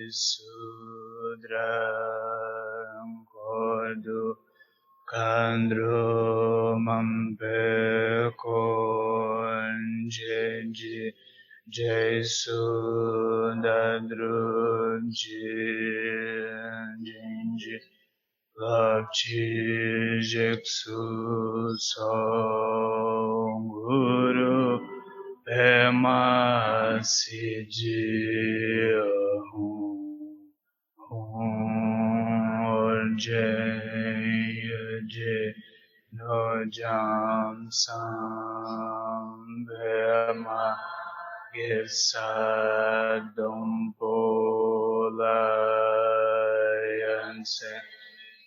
Sudram Kodu Kandro Mampe Konjenji Jesu Dadrunji Jinji Lapchi Jeksu Songuru Pema Siji Jay no jam sam bema gesa dompola yanse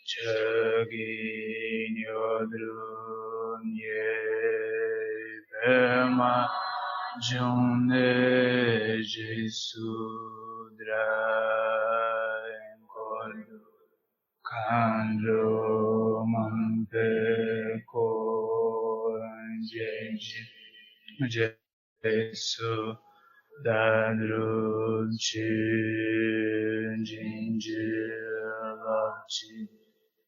chagin yodrunye bema june jesudra Kandro Mampe Konjenji Jesu Dadrunchi Jinji Lapchi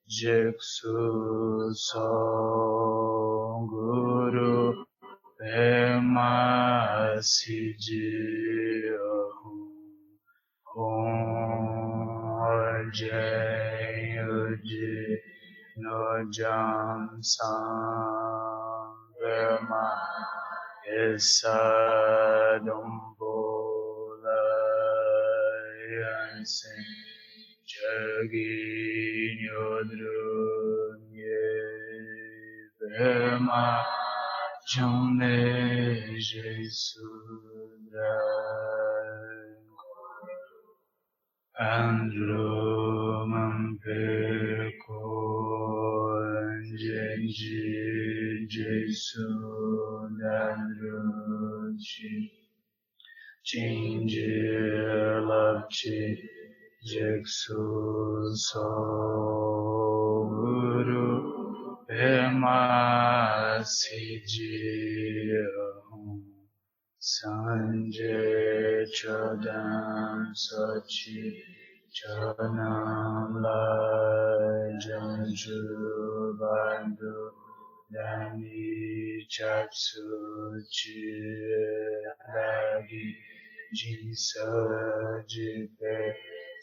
Jeksu Songuru Pema Siji Jay no jam sam vema esa dombola yanse jagin yodrunye vema june jesu Andro Mampe Konjenji Jesu Dadrunchi Jinji Lapchi Jeksu Soguru Pema Siji Sanje Chodam Sochi Chonam Lai Janju Bandu Dani Chapsu Chi Dagi Jinsa Jipe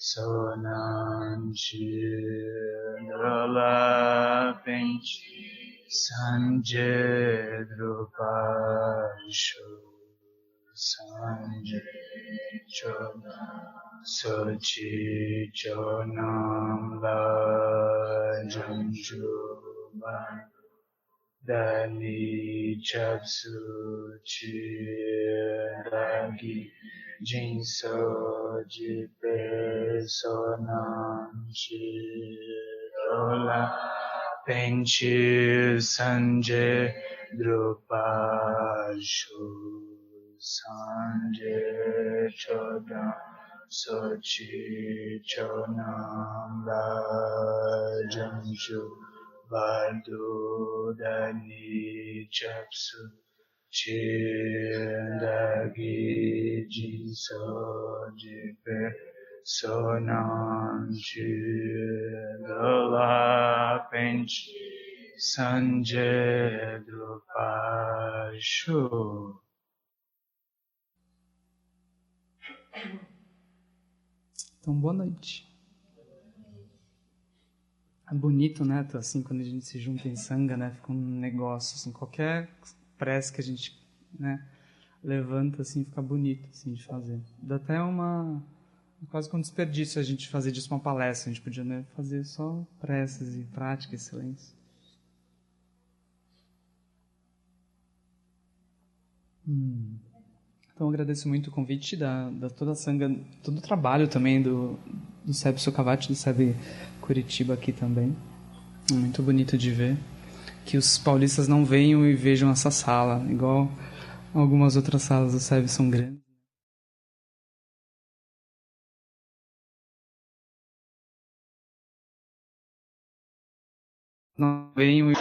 Sonam Chi Drala Pinchi Sanje Drupashu Sanje Chodam Sochi Chonam La Janju Bandu Dani Chapsu Chi Dagi Jinso Jipe Sonam Chi Rola Penchi Sanje Drupashu Sanje Chodam Sochi Chonam La Janju Bandu Dani Chapsu Chi Dagi Jinso Jipe Sonam Chi Dola Penchi Sanje Drupashu. Então, boa noite. É bonito, né? Assim, quando a gente se junta em sanga, né? Fica um negócio, assim, qualquer prece que a gente, né, levanta, assim, fica bonito, assim, de fazer. Dá até quase que um desperdício a gente fazer disso uma palestra. A gente podia, né, fazer só preces e prática e silêncio. Então, eu agradeço muito o convite da toda a sanga, todo o trabalho também do SEB Sukhavati, do SEB Curitiba aqui também. É muito bonito de ver que os paulistas não venham e vejam essa sala, igual algumas outras salas do SEB são grandes. Não venham e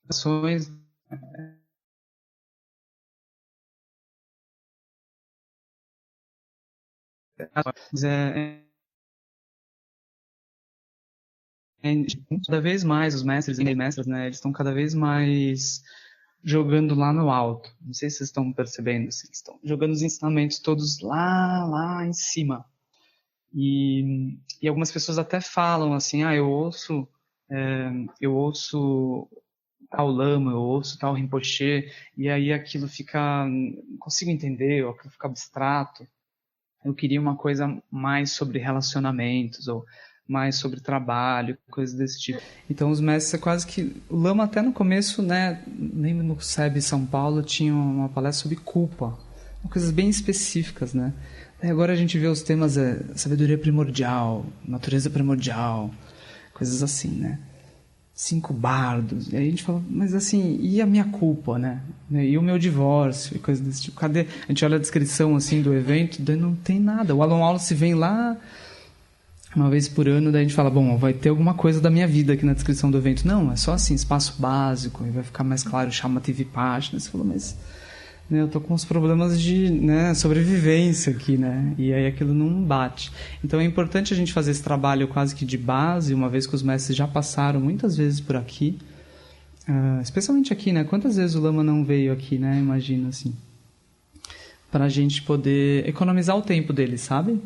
ações cada vez mais os mestres e mestras, né, eles estão cada vez mais jogando lá no alto. Não sei se vocês estão percebendo, assim, estão jogando os ensinamentos todos lá em cima. E algumas pessoas até falam assim, eu ouço tal lama, eu ouço tal Rinpoche, e aí aquilo fica, não consigo entender, ou aquilo fica abstrato. Eu queria uma coisa mais sobre relacionamentos, ou mais sobre trabalho, coisas desse tipo. Então os mestres, é quase que... O Lama até no começo, né, nem no SEB São Paulo, tinha uma palestra sobre culpa. Coisas bem específicas, né? Aí agora a gente vê os temas, sabedoria primordial, natureza primordial, coisas assim, né? 5 bardos. E aí a gente fala, mas assim, e a minha culpa, né? E o meu divórcio, e coisas desse tipo. Cadê? A gente olha a descrição, assim, do evento, daí não tem nada. O Alan Wallace vem lá uma vez por ano, daí a gente fala, bom, vai ter alguma coisa da minha vida aqui na descrição do evento. Não, é só assim, espaço básico, e vai ficar mais claro, chama TV página. Você falou, mas né, eu tô com uns problemas de sobrevivência aqui, né? E aí aquilo não bate. Então é importante a gente fazer esse trabalho quase que de base, uma vez que os mestres já passaram muitas vezes por aqui, especialmente aqui, né? Quantas vezes o Lama não veio aqui, né? Imagina, assim. Para a gente poder economizar o tempo deles, sabe?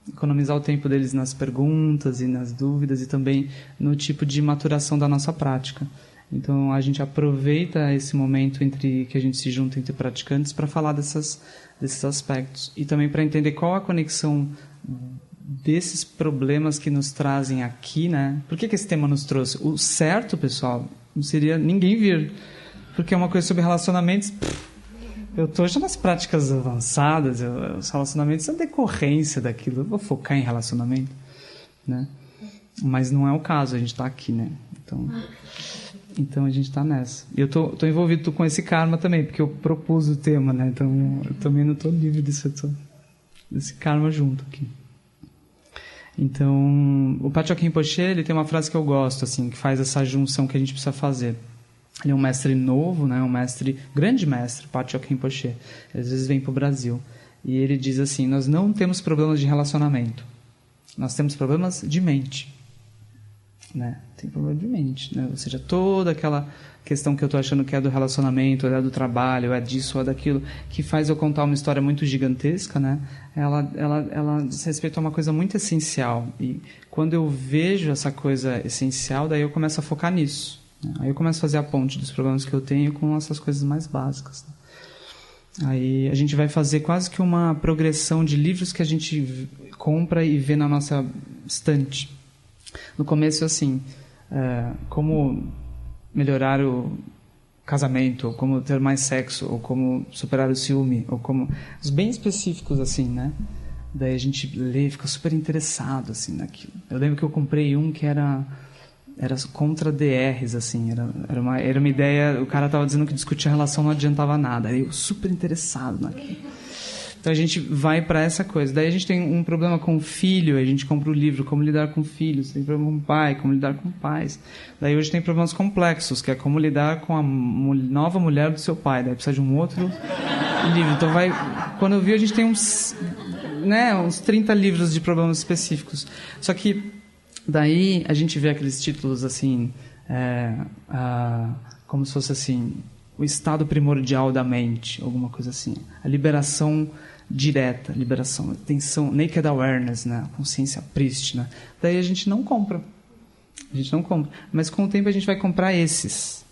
Economizar o tempo deles nas perguntas e nas dúvidas e também no tipo de maturação da nossa prática. Então a gente aproveita esse momento entre que a gente se junta entre praticantes para falar desses aspectos e também para entender qual a conexão desses problemas que nos trazem aqui, né? Por que esse tema nos trouxe? O certo, pessoal, não seria ninguém vir, porque é uma coisa sobre relacionamentos. Eu estou já nas práticas avançadas, os relacionamentos são decorrência daquilo. Eu vou focar em relacionamento, né? Mas não é o caso, a gente está aqui, né? Então a gente está nessa. E eu tô envolvido com esse karma também, porque eu propus o tema, né? Então eu também não estou livre desse karma junto aqui. Então, o Patrok Rinpoche, ele tem uma frase que eu gosto, assim, que faz essa junção que a gente precisa fazer. Ele é um mestre novo, né? Grande mestre, Patrok Rinpoche. Às vezes vem para o Brasil. E ele diz assim, nós não temos problemas de relacionamento. Nós temos problemas de mente. Né? Tem problema de mente, né? Ou seja, toda aquela questão que eu estou achando que é do relacionamento, ou é do trabalho, ou é disso, ou é daquilo, que faz eu contar uma história muito gigantesca, né? Ela diz respeito a uma coisa muito essencial. E quando eu vejo essa coisa essencial, daí eu começo a focar nisso. Né? Aí eu começo a fazer a ponte dos problemas que eu tenho com essas coisas mais básicas. Né? Aí a gente vai fazer quase que uma progressão de livros que a gente compra e vê na nossa estante. No começo, assim, como melhorar o casamento, ou como ter mais sexo, ou como superar o ciúme, ou como... Os bem específicos, assim, né? Daí a gente lê e fica super interessado, assim, naquilo. Eu lembro que eu comprei um que era contra DRs, assim, era uma ideia... O cara estava dizendo que discutir a relação não adiantava nada. Aí eu super interessado naquilo. Então a gente vai para essa coisa. Daí a gente tem um problema com o filho, a gente compra o livro Como Lidar com Filhos, tem problema com o pai, Como Lidar com Pais. Daí hoje tem problemas complexos, que é Como Lidar com a nova mulher do seu pai. Daí precisa de um outro livro. Então quando eu vi, a gente tem uns 30 livros de problemas específicos. Só que daí a gente vê aqueles títulos assim, como se fosse assim, o estado primordial da mente, alguma coisa assim. A liberação direta, liberação, atenção, naked awareness, né? Consciência prístina. Daí a gente não compra. Mas com o tempo a gente vai comprar esses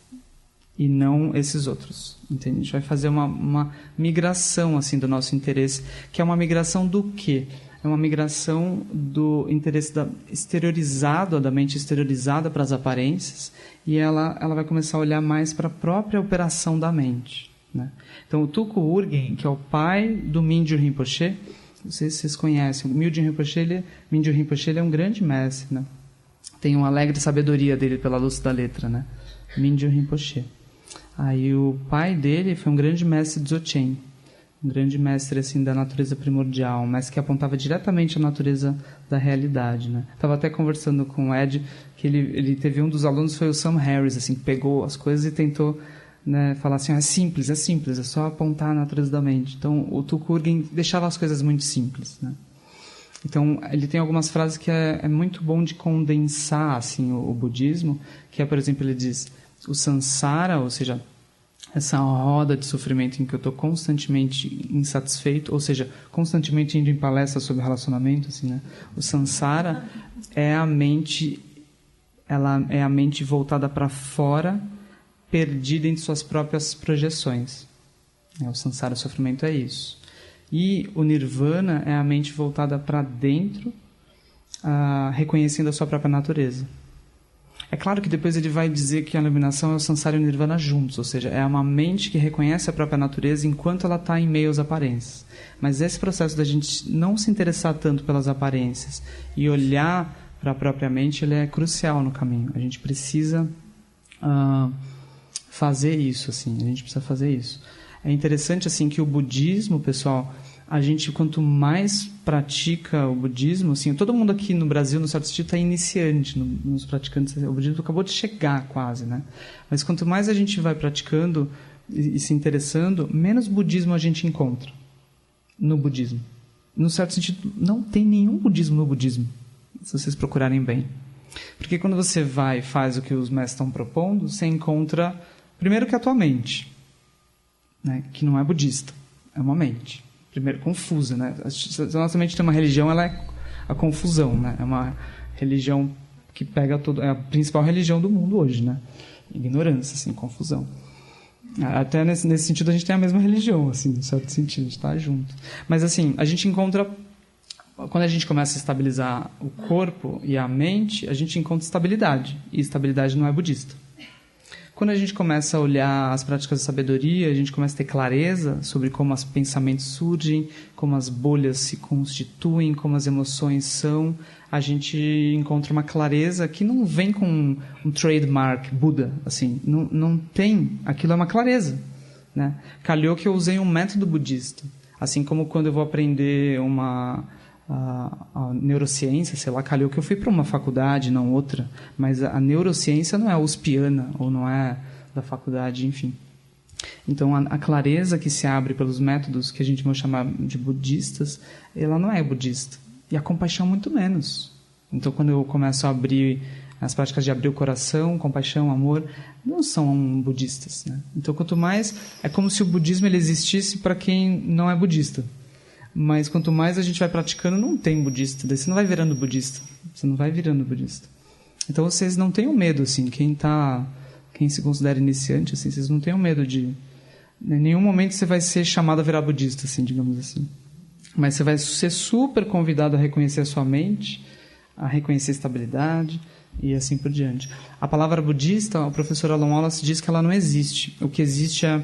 e não esses outros. Entende? A gente vai fazer uma migração assim do nosso interesse, que é uma migração do quê? É uma migração do interesse exteriorizado, da mente exteriorizada para as aparências, e ela vai começar a olhar mais para a própria operação da mente. Né? Então, o Tulku Urgen, que é o pai do Mingyur Rinpoche, não sei se vocês conhecem, o Mingyur Rinpoche ele é um grande mestre. Né? Tem uma alegre sabedoria dele pela luz da letra, né? Mingyur Rinpoche. Aí o pai dele foi um grande mestre Dzogchen. um grande mestre assim da natureza primordial, mas que apontava diretamente a natureza da realidade, né? Tava até conversando com o Ed que ele teve um dos alunos foi o Sam Harris, assim, que pegou as coisas e tentou, né, falar assim, é simples, é só apontar a natureza da mente. Então o Tukurgen deixava as coisas muito simples, né? Então ele tem algumas frases que é muito bom de condensar assim o budismo, que é, por exemplo, ele diz o samsara, ou seja, essa roda de sofrimento em que eu estou constantemente insatisfeito, ou seja, constantemente indo em palestras sobre relacionamento, assim, né? O samsara é a mente, ela é a mente voltada para fora, perdida em suas próprias projeções. O samsara, o sofrimento, é isso. E o nirvana é a mente voltada para dentro, reconhecendo a sua própria natureza. É claro que depois ele vai dizer que a iluminação é o samsara e o nirvana juntos, ou seja, é uma mente que reconhece a própria natureza enquanto ela está em meio às aparências. Mas esse processo da gente não se interessar tanto pelas aparências e olhar para a própria mente, ele é crucial no caminho. A gente precisa fazer isso, assim. A gente precisa fazer isso. É interessante assim que o budismo, pessoal, a gente quanto mais pratica o budismo, assim, todo mundo aqui no Brasil, no certo sentido, está iniciante nos praticantes. O budismo acabou de chegar quase, né? Mas quanto mais a gente vai praticando e se interessando, menos budismo a gente encontra no budismo. No certo sentido, não tem nenhum budismo no budismo, se vocês procurarem bem. Porque quando você vai e faz o que os mestres estão propondo, você encontra, primeiro, que é a tua mente, né? Que não é budista, é uma mente. Primeiro, confusa, né? A nossa mente tem uma religião, ela é a confusão, né? É uma religião que pega todo... É a principal religião do mundo hoje, né? Ignorância, assim, confusão. Até nesse sentido a gente tem a mesma religião, assim, no certo sentido, a gente está junto. Mas, assim, a gente encontra... Quando a gente começa a estabilizar o corpo e a mente, a gente encontra estabilidade. E estabilidade não é budista. Quando a gente começa a olhar as práticas de sabedoria, a gente começa a ter clareza sobre como os pensamentos surgem, como as bolhas se constituem, como as emoções são, a gente encontra uma clareza que não vem com um trademark Buda, assim, não tem, aquilo é uma clareza, né? Calhou que eu usei um método budista, assim como quando eu vou aprender a neurociência, sei lá, calhou que eu fui para uma faculdade, não outra, mas a neurociência não é uspiana ou não é da faculdade, enfim. Então a clareza que se abre pelos métodos que a gente vai chamar de budistas, ela não é budista. E a compaixão muito menos. Então quando eu começo a abrir as práticas de abrir o coração, compaixão, amor, não são budistas, né? Então quanto mais, é como se o budismo ele existisse para quem não é budista. Mas quanto mais a gente vai praticando, não tem budista. Daí você não vai virando budista. Você não vai virando budista. Então vocês não tenham medo, assim. Quem se considera iniciante, assim, vocês não tenham medo de... Em nenhum momento você vai ser chamado a virar budista, assim, digamos assim. Mas você vai ser super convidado a reconhecer a sua mente, a reconhecer a estabilidade e assim por diante. A palavra budista, o professor Alan Wallace diz que ela não existe. O que existe é...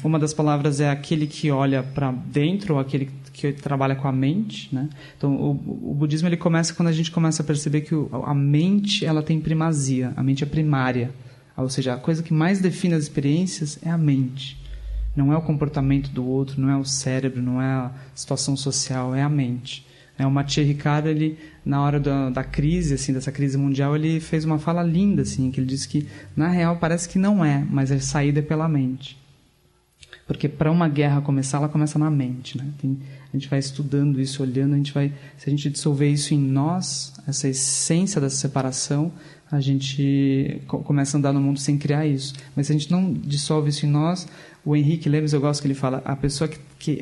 uma das palavras é aquele que olha para dentro, ou aquele que trabalha com a mente, né? Então o budismo ele começa quando a gente começa a perceber que a mente ela tem primazia, a mente é primária, ou seja, a coisa que mais define as experiências é a mente, não é o comportamento do outro, não é o cérebro, não é a situação social, é a mente. O Matthieu Ricard, ele, na hora da crise, assim, dessa crise mundial, ele fez uma fala linda, assim, que ele disse que, na real, parece que não é, mas a saída é pela mente. Porque para uma guerra começar, ela começa na mente, né? A gente vai estudando isso, olhando, se a gente dissolver isso em nós, essa essência dessa separação, a gente começa a andar no mundo sem criar isso. Mas se a gente não dissolve isso em nós, o Henrique Lemes, eu gosto que ele fala, a pessoa que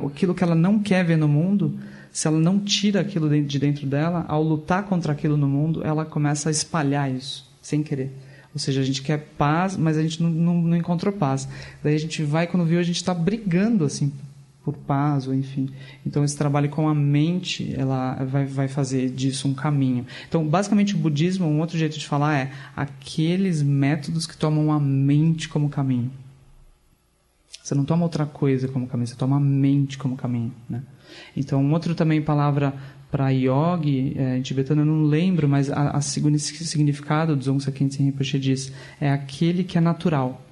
aquilo que ela não quer ver no mundo, se ela não tira aquilo de dentro dela, ao lutar contra aquilo no mundo, ela começa a espalhar isso, sem querer. Ou seja, a gente quer paz, mas a gente não encontrou paz. Daí a gente vai, quando viu, a gente está brigando assim, por paz, ou enfim. Então esse trabalho com a mente, ela vai fazer disso um caminho. Então, basicamente, o budismo, um outro jeito de falar é aqueles métodos que tomam a mente como caminho. Você não toma outra coisa como caminho, você toma a mente como caminho, né? Então, um outro também palavra para yogi, em tibetano eu não lembro, mas o significado do Dzongsa Khyentse Rinpoche diz, é aquele que é natural.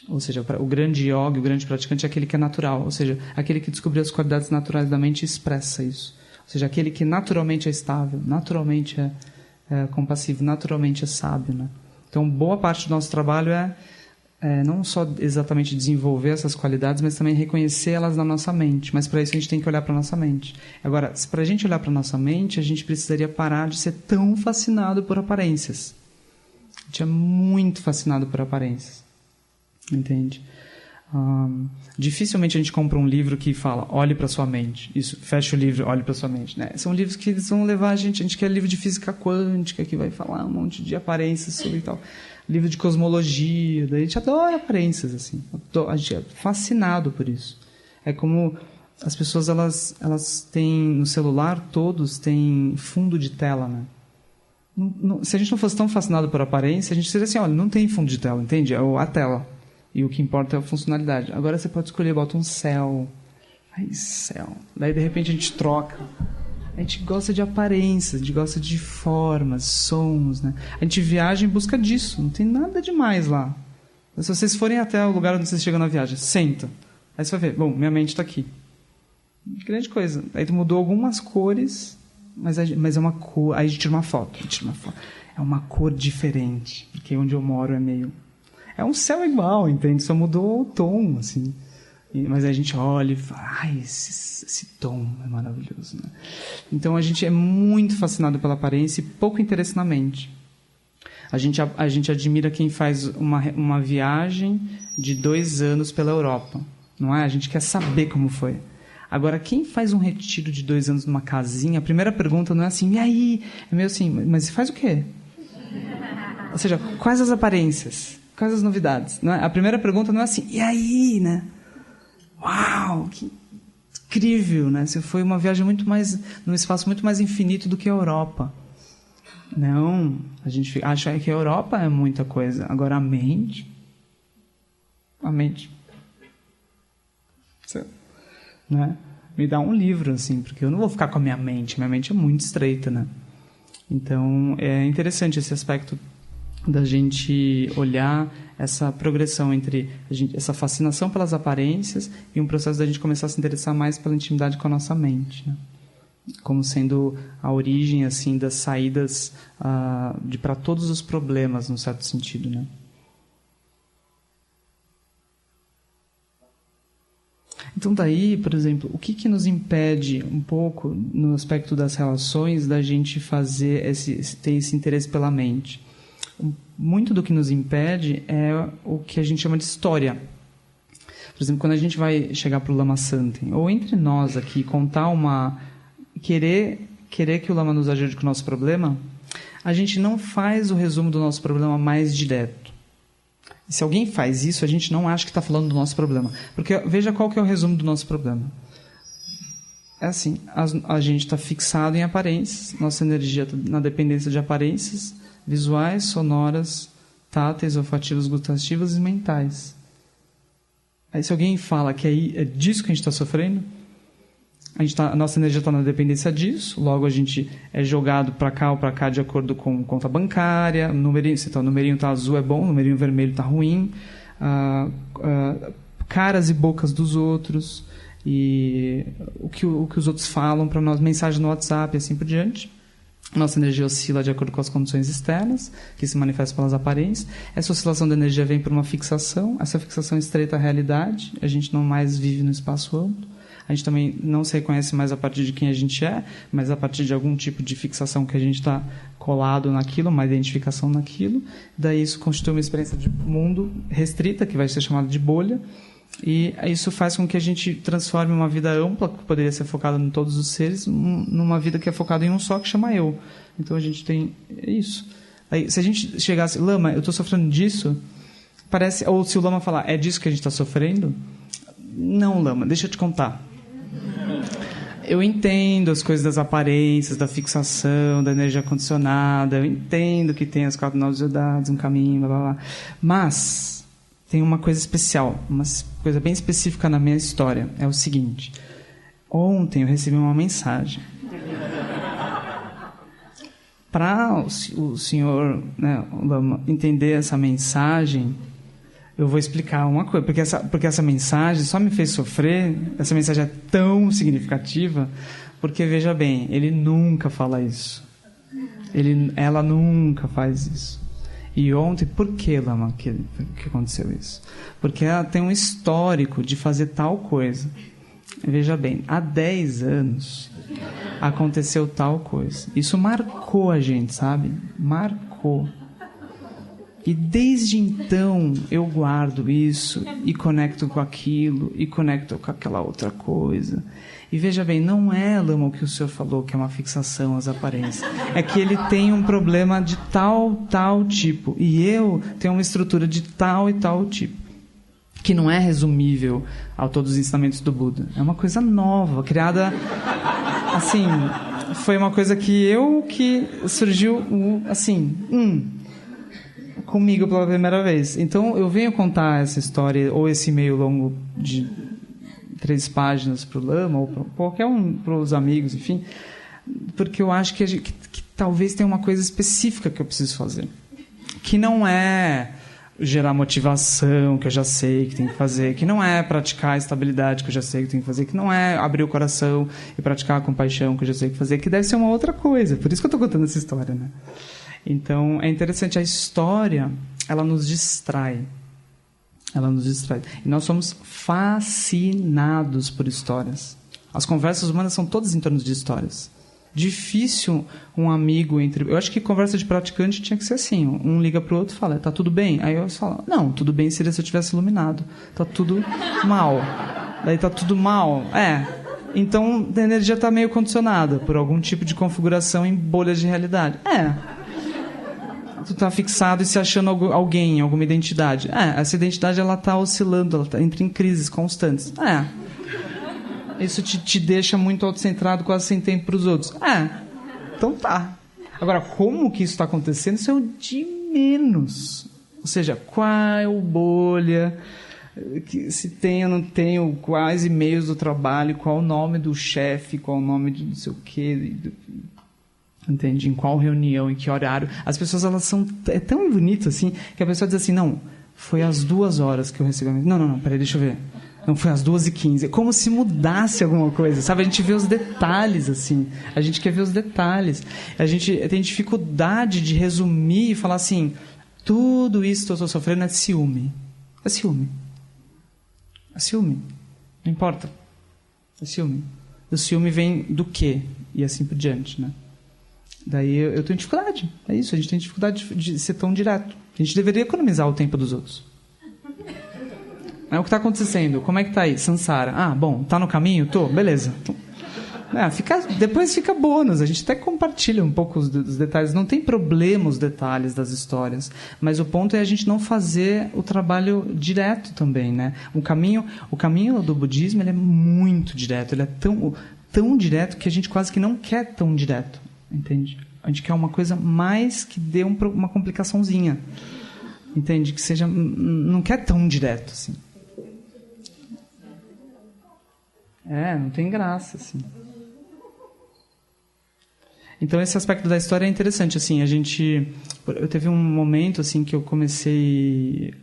Ou seja, o grande yogi, o grande praticante é aquele que é natural, ou seja, aquele que descobriu as qualidades naturais da mente e expressa isso. Ou seja, aquele que naturalmente é estável, naturalmente é compassivo, naturalmente é sábio, né? Então, boa parte do nosso trabalho é não só exatamente desenvolver essas qualidades, mas também reconhecer elas na nossa mente. Mas para isso a gente tem que olhar para a nossa mente. Agora, se para a gente olhar para a nossa mente, a gente precisaria parar de ser tão fascinado por aparências. A gente é muito fascinado por aparências. Entende? Dificilmente a gente compra um livro que fala, olhe para sua mente. Isso, fecha o livro, olhe para sua mente. Né? São livros que eles vão levar a gente quer livro de física quântica, que vai falar um monte de aparências sobre tal. Livro de cosmologia, daí a gente adora aparências, assim. A gente é fascinado por isso. É como as pessoas, elas têm, no celular, todos têm fundo de tela, né? Se a gente não fosse tão fascinado por aparência, a gente seria assim, olha, não tem fundo de tela, entende? É a tela. E o que importa é a funcionalidade. Agora você pode escolher, bota um céu. Ai, céu. Daí, de repente, a gente troca. A gente gosta de aparências, a gente gosta de formas, sons, né? A gente viaja em busca disso. Não tem nada demais lá. Se vocês forem até o lugar onde vocês chegam na viagem, senta. Aí você vai ver, bom, minha mente está aqui. Grande coisa. Aí tu mudou algumas cores, mas é uma cor. Aí a gente tira uma foto. É uma cor diferente. Porque onde eu moro é meio... É um céu igual, entende? Só mudou o tom, assim. Mas aí a gente olha e fala, ai, esse tom é maravilhoso, né? Então a gente é muito fascinado pela aparência e pouco interesse na mente. A gente admira quem faz uma viagem de 2 anos pela Europa, não é? A gente quer saber como foi. Agora, quem faz um retiro de 2 anos numa casinha, a primeira pergunta não é assim, e aí? É meio assim, mas faz o quê? Ou seja, quais as aparências? Quais as novidades? Não é? A primeira pergunta não é assim, e aí, né? Uau, que incrível, né? Você foi uma viagem num espaço muito mais infinito do que a Europa. Não, a gente acha que a Europa é muita coisa. Agora a mente, né? Me dá um livro, assim, porque eu não vou ficar com a minha mente é muito estreita, né? Então, é interessante esse aspecto da gente olhar essa progressão entre essa fascinação pelas aparências e um processo da gente começar a se interessar mais pela intimidade com a nossa mente, né? Como sendo a origem assim das saídas para todos os problemas, num certo sentido, né? Então daí, por exemplo, o que nos impede um pouco no aspecto das relações da gente fazer ter esse interesse pela mente? Muito do que nos impede é o que a gente chama de história. Por exemplo, quando a gente vai chegar para o Lama Santen, ou entre nós aqui, contar querer que o Lama nos ajude com o nosso problema, a gente não faz o resumo do nosso problema mais direto. E se alguém faz isso, a gente não acha que está falando do nosso problema. Porque veja qual que é o resumo do nosso problema. É assim, a gente está fixado em aparências, nossa energia está na dependência de aparências, visuais, sonoras, táteis, olfativas, gustativas e mentais. Aí se alguém fala que é disso que a gente está sofrendo, a nossa energia está na dependência disso, logo a gente é jogado para cá ou para cá de acordo com conta bancária, o numerinho está azul é bom, o numerinho vermelho está ruim, caras e bocas dos outros, e o que os outros falam para nós, mensagem no WhatsApp e assim por diante. Nossa energia oscila de acordo com as condições externas, que se manifestam pelas aparências. Essa oscilação da energia vem por uma fixação. Essa fixação estreita a realidade. A gente não mais vive no espaço amplo. A gente também não se reconhece mais a partir de quem a gente é, mas a partir de algum tipo de fixação que a gente está colado naquilo, uma identificação naquilo. Daí isso constitui uma experiência de mundo restrita, que vai ser chamada de bolha. E isso faz com que a gente transforme uma vida ampla, que poderia ser focada em todos os seres, numa vida que é focada em um só, que chama eu. Então a gente tem isso. Aí, se a gente chegasse, Lama, eu estou sofrendo disso, parece, ou se o Lama falar, é disso que a gente está sofrendo? Não, Lama, deixa eu te contar. Eu entendo as coisas das aparências, da fixação, da energia condicionada, eu entendo que tem as 4 novas idades, um caminho, blá blá blá. Mas tem uma coisa especial, uma coisa bem específica na minha história. É o seguinte: ontem eu recebi uma mensagem. Para o senhor, né, entender essa mensagem, Eu vou explicar uma coisa, porque essa mensagem só me fez sofrer, essa mensagem é tão significativa, porque, veja bem, ele nunca fala isso. Ela nunca faz isso. E ontem, por que, Lama, que aconteceu isso? Porque ela tem um histórico de fazer tal coisa. Veja bem, há 10 anos aconteceu tal coisa. Isso marcou a gente, sabe? Marcou. E desde então eu guardo isso e conecto com aquilo e conecto com aquela outra coisa. E veja bem, não é, Lama, o que o senhor falou, que é uma fixação às aparências. É que ele tem um problema de tal tipo. E eu tenho uma estrutura de tal e tal tipo. Que não é resumível a todos os ensinamentos do Buda. É uma coisa nova, criada... Assim, foi uma coisa que surgiu, assim... comigo pela primeira vez. Então eu venho contar essa história ou esse e-mail longo de 3 páginas para o Lama ou para qualquer um, para os amigos, enfim, porque eu acho que talvez tenha uma coisa específica que eu preciso fazer, que não é gerar motivação, que eu já sei que tem que fazer, que não é praticar a estabilidade, que eu já sei que tem que fazer, que não é abrir o coração e praticar a compaixão, que eu já sei que fazer, que deve ser uma outra coisa. Por isso que eu estou contando essa história, né? Então, é interessante, a história, ela nos distrai. Ela nos distrai. E nós somos fascinados por histórias. As conversas humanas são todas em torno de histórias. Difícil um amigo entre... Eu acho que conversa de praticante tinha que ser assim. Um liga pro outro e fala, tá tudo bem? Aí eu falo, não, tudo bem seria se eu tivesse iluminado. Tá tudo mal. Daí tá tudo mal. Então, a energia tá meio condicionada por algum tipo de configuração em bolhas de realidade. Tu tá fixado e se achando alguém, alguma identidade. Essa identidade ela tá oscilando, ela entra em crises constantes. Isso te deixa muito autocentrado, quase sem tempo para os outros. Então tá. Agora, como que isso está acontecendo? Isso é o de menos. Ou seja, qual bolha, se tem ou não tem, quais e-mails do trabalho, qual o nome do chefe, qual o nome de não sei o quê... Entende? Em qual reunião, em que horário. As pessoas, elas são... É tão bonito, assim, que a pessoa diz assim, não, foi às 2 horas que eu recebi a mensagem. Não, peraí, deixa eu ver. Não, foi às 2h15. É como se mudasse alguma coisa, sabe? A gente vê os detalhes, assim. A gente quer ver os detalhes. A gente tem dificuldade de resumir e falar assim, tudo isso que eu estou sofrendo é ciúme. É ciúme. É ciúme. Não importa. É ciúme. O ciúme vem do quê? E assim por diante, né? Daí eu tenho dificuldade. É isso, a gente tem dificuldade de ser tão direto. A gente deveria economizar o tempo dos outros. É o que está acontecendo. Como é que está aí? Sansara. Bom, tá no caminho? Tô, beleza. Depois fica bônus. A gente até compartilha um pouco os detalhes. Não tem problema os detalhes das histórias. Mas o ponto é a gente não fazer o trabalho direto também, né? O caminho do budismo ele é muito direto. Ele é tão direto que a gente quase que não quer tão direto. Entende? A gente quer uma coisa mais que dê uma complicaçãozinha. Entende? Que seja... Não quer tão direto, assim. Não tem graça, assim. Então, esse aspecto da história é interessante, assim, eu teve um momento, assim, que eu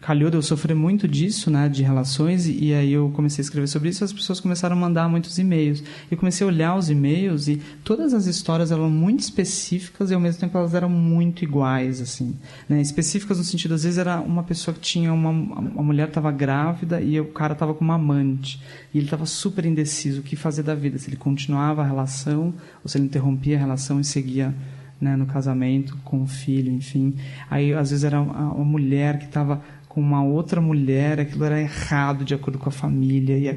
calhou de eu sofrer muito disso, né, de relações, e aí eu comecei a escrever sobre isso, e as pessoas começaram a mandar muitos e-mails. Eu comecei a olhar os e-mails, e todas as histórias eram muito específicas, e ao mesmo tempo elas eram muito iguais, assim, né, específicas no sentido, às vezes era uma pessoa que tinha uma mulher estava grávida, e o cara estava com uma amante, e ele estava super indeciso o que fazer da vida, se ele continuava a relação, ou se ele interrompia a relação e seguia, né, no casamento, com o filho, enfim. Aí, às vezes, era uma mulher que estava com uma outra mulher, aquilo era errado de acordo com a família. E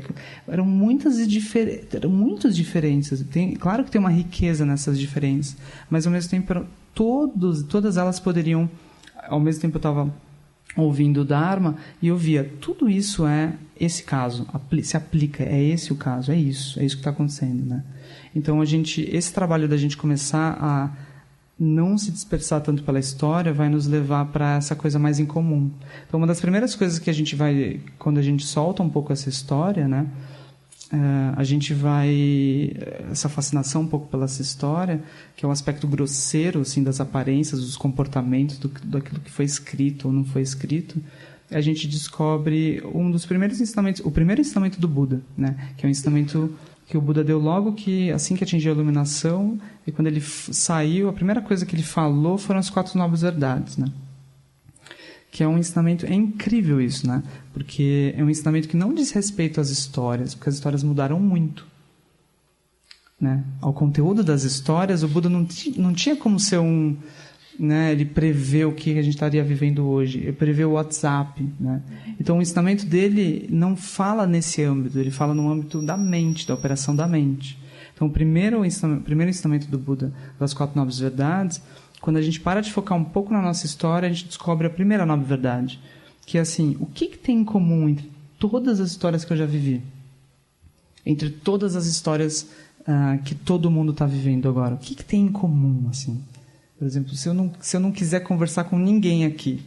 eram muitas diferenças. Claro que tem uma riqueza nessas diferenças, mas, ao mesmo tempo, todas elas poderiam... Ao mesmo tempo, eu estava ouvindo o Dharma e eu via, tudo isso é esse caso, se aplica, é esse o caso, é isso que está acontecendo, né? Então, esse trabalho da gente começar a não se dispersar tanto pela história vai nos levar para essa coisa mais em comum. Então, uma das primeiras coisas que a gente vai, quando a gente solta um pouco essa história, né, a gente vai... Essa fascinação um pouco pela essa história, que é um aspecto grosseiro, assim, das aparências, dos comportamentos, daquilo que foi escrito ou não foi escrito, a gente descobre um dos primeiros ensinamentos, o primeiro ensinamento do Buda, né? Que é um ensinamento que o Buda deu logo que, assim que atingiu a iluminação, e quando ele saiu, a primeira coisa que ele falou foram as 4 nobres verdades, né? Que é um ensinamento, é incrível isso, né? Porque é um ensinamento que não diz respeito às histórias, porque as histórias mudaram muito, né? Ao conteúdo das histórias, o Buda não tinha como ser um... Né, ele prevê o que a gente estaria vivendo hoje, ele prevê o WhatsApp, né? Então o ensinamento dele não fala nesse âmbito, ele fala no âmbito da mente, da operação da mente. Então o primeiro ensinamento do Buda, das 4 nobres verdades, quando a gente para de focar um pouco na nossa história, a gente descobre a primeira nobre verdade, que é assim, o que tem em comum entre todas as histórias que eu já vivi? Entre todas as histórias que todo mundo está vivendo agora, o que tem em comum, assim? Por exemplo, se eu não quiser conversar com ninguém aqui,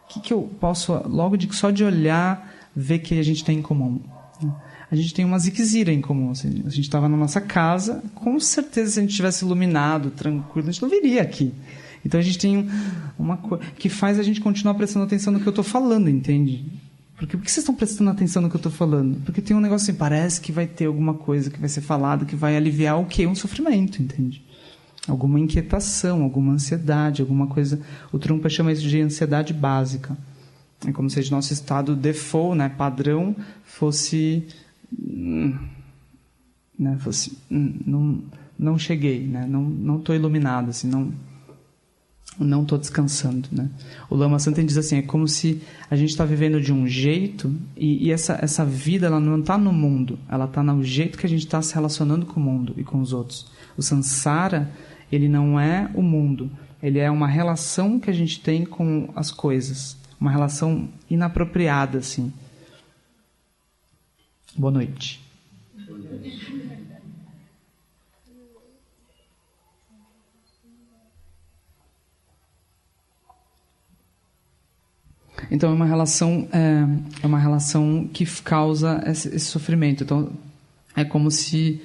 o que eu posso, logo só de olhar, ver que a gente tem em comum? A gente tem uma ziquezira em comum. Assim, a gente estava na nossa casa, com certeza, se a gente tivesse iluminado, tranquilo, a gente não viria aqui. Então a gente tem uma coisa que faz a gente continuar prestando atenção no que eu estou falando, entende? Porque por que vocês estão prestando atenção no que eu estou falando? Porque tem um negócio assim, parece que vai ter alguma coisa que vai ser falado, que vai aliviar o quê? Um sofrimento, entende? Alguma inquietação, alguma ansiedade, alguma coisa... O Trungpa chama isso de ansiedade básica. É como se o nosso estado default, né, padrão, fosse... Né, fosse não cheguei, né, não estou iluminado, assim, não estou descansando. Né? O Lama Santen diz assim, é como se a gente está vivendo de um jeito e essa vida ela não está no mundo, ela está no jeito que a gente está se relacionando com o mundo e com os outros. O Sansara... ele não é o mundo, ele é uma relação que a gente tem com as coisas, uma relação inapropriada, assim. Boa noite. Então é uma relação que causa esse sofrimento. Então é como se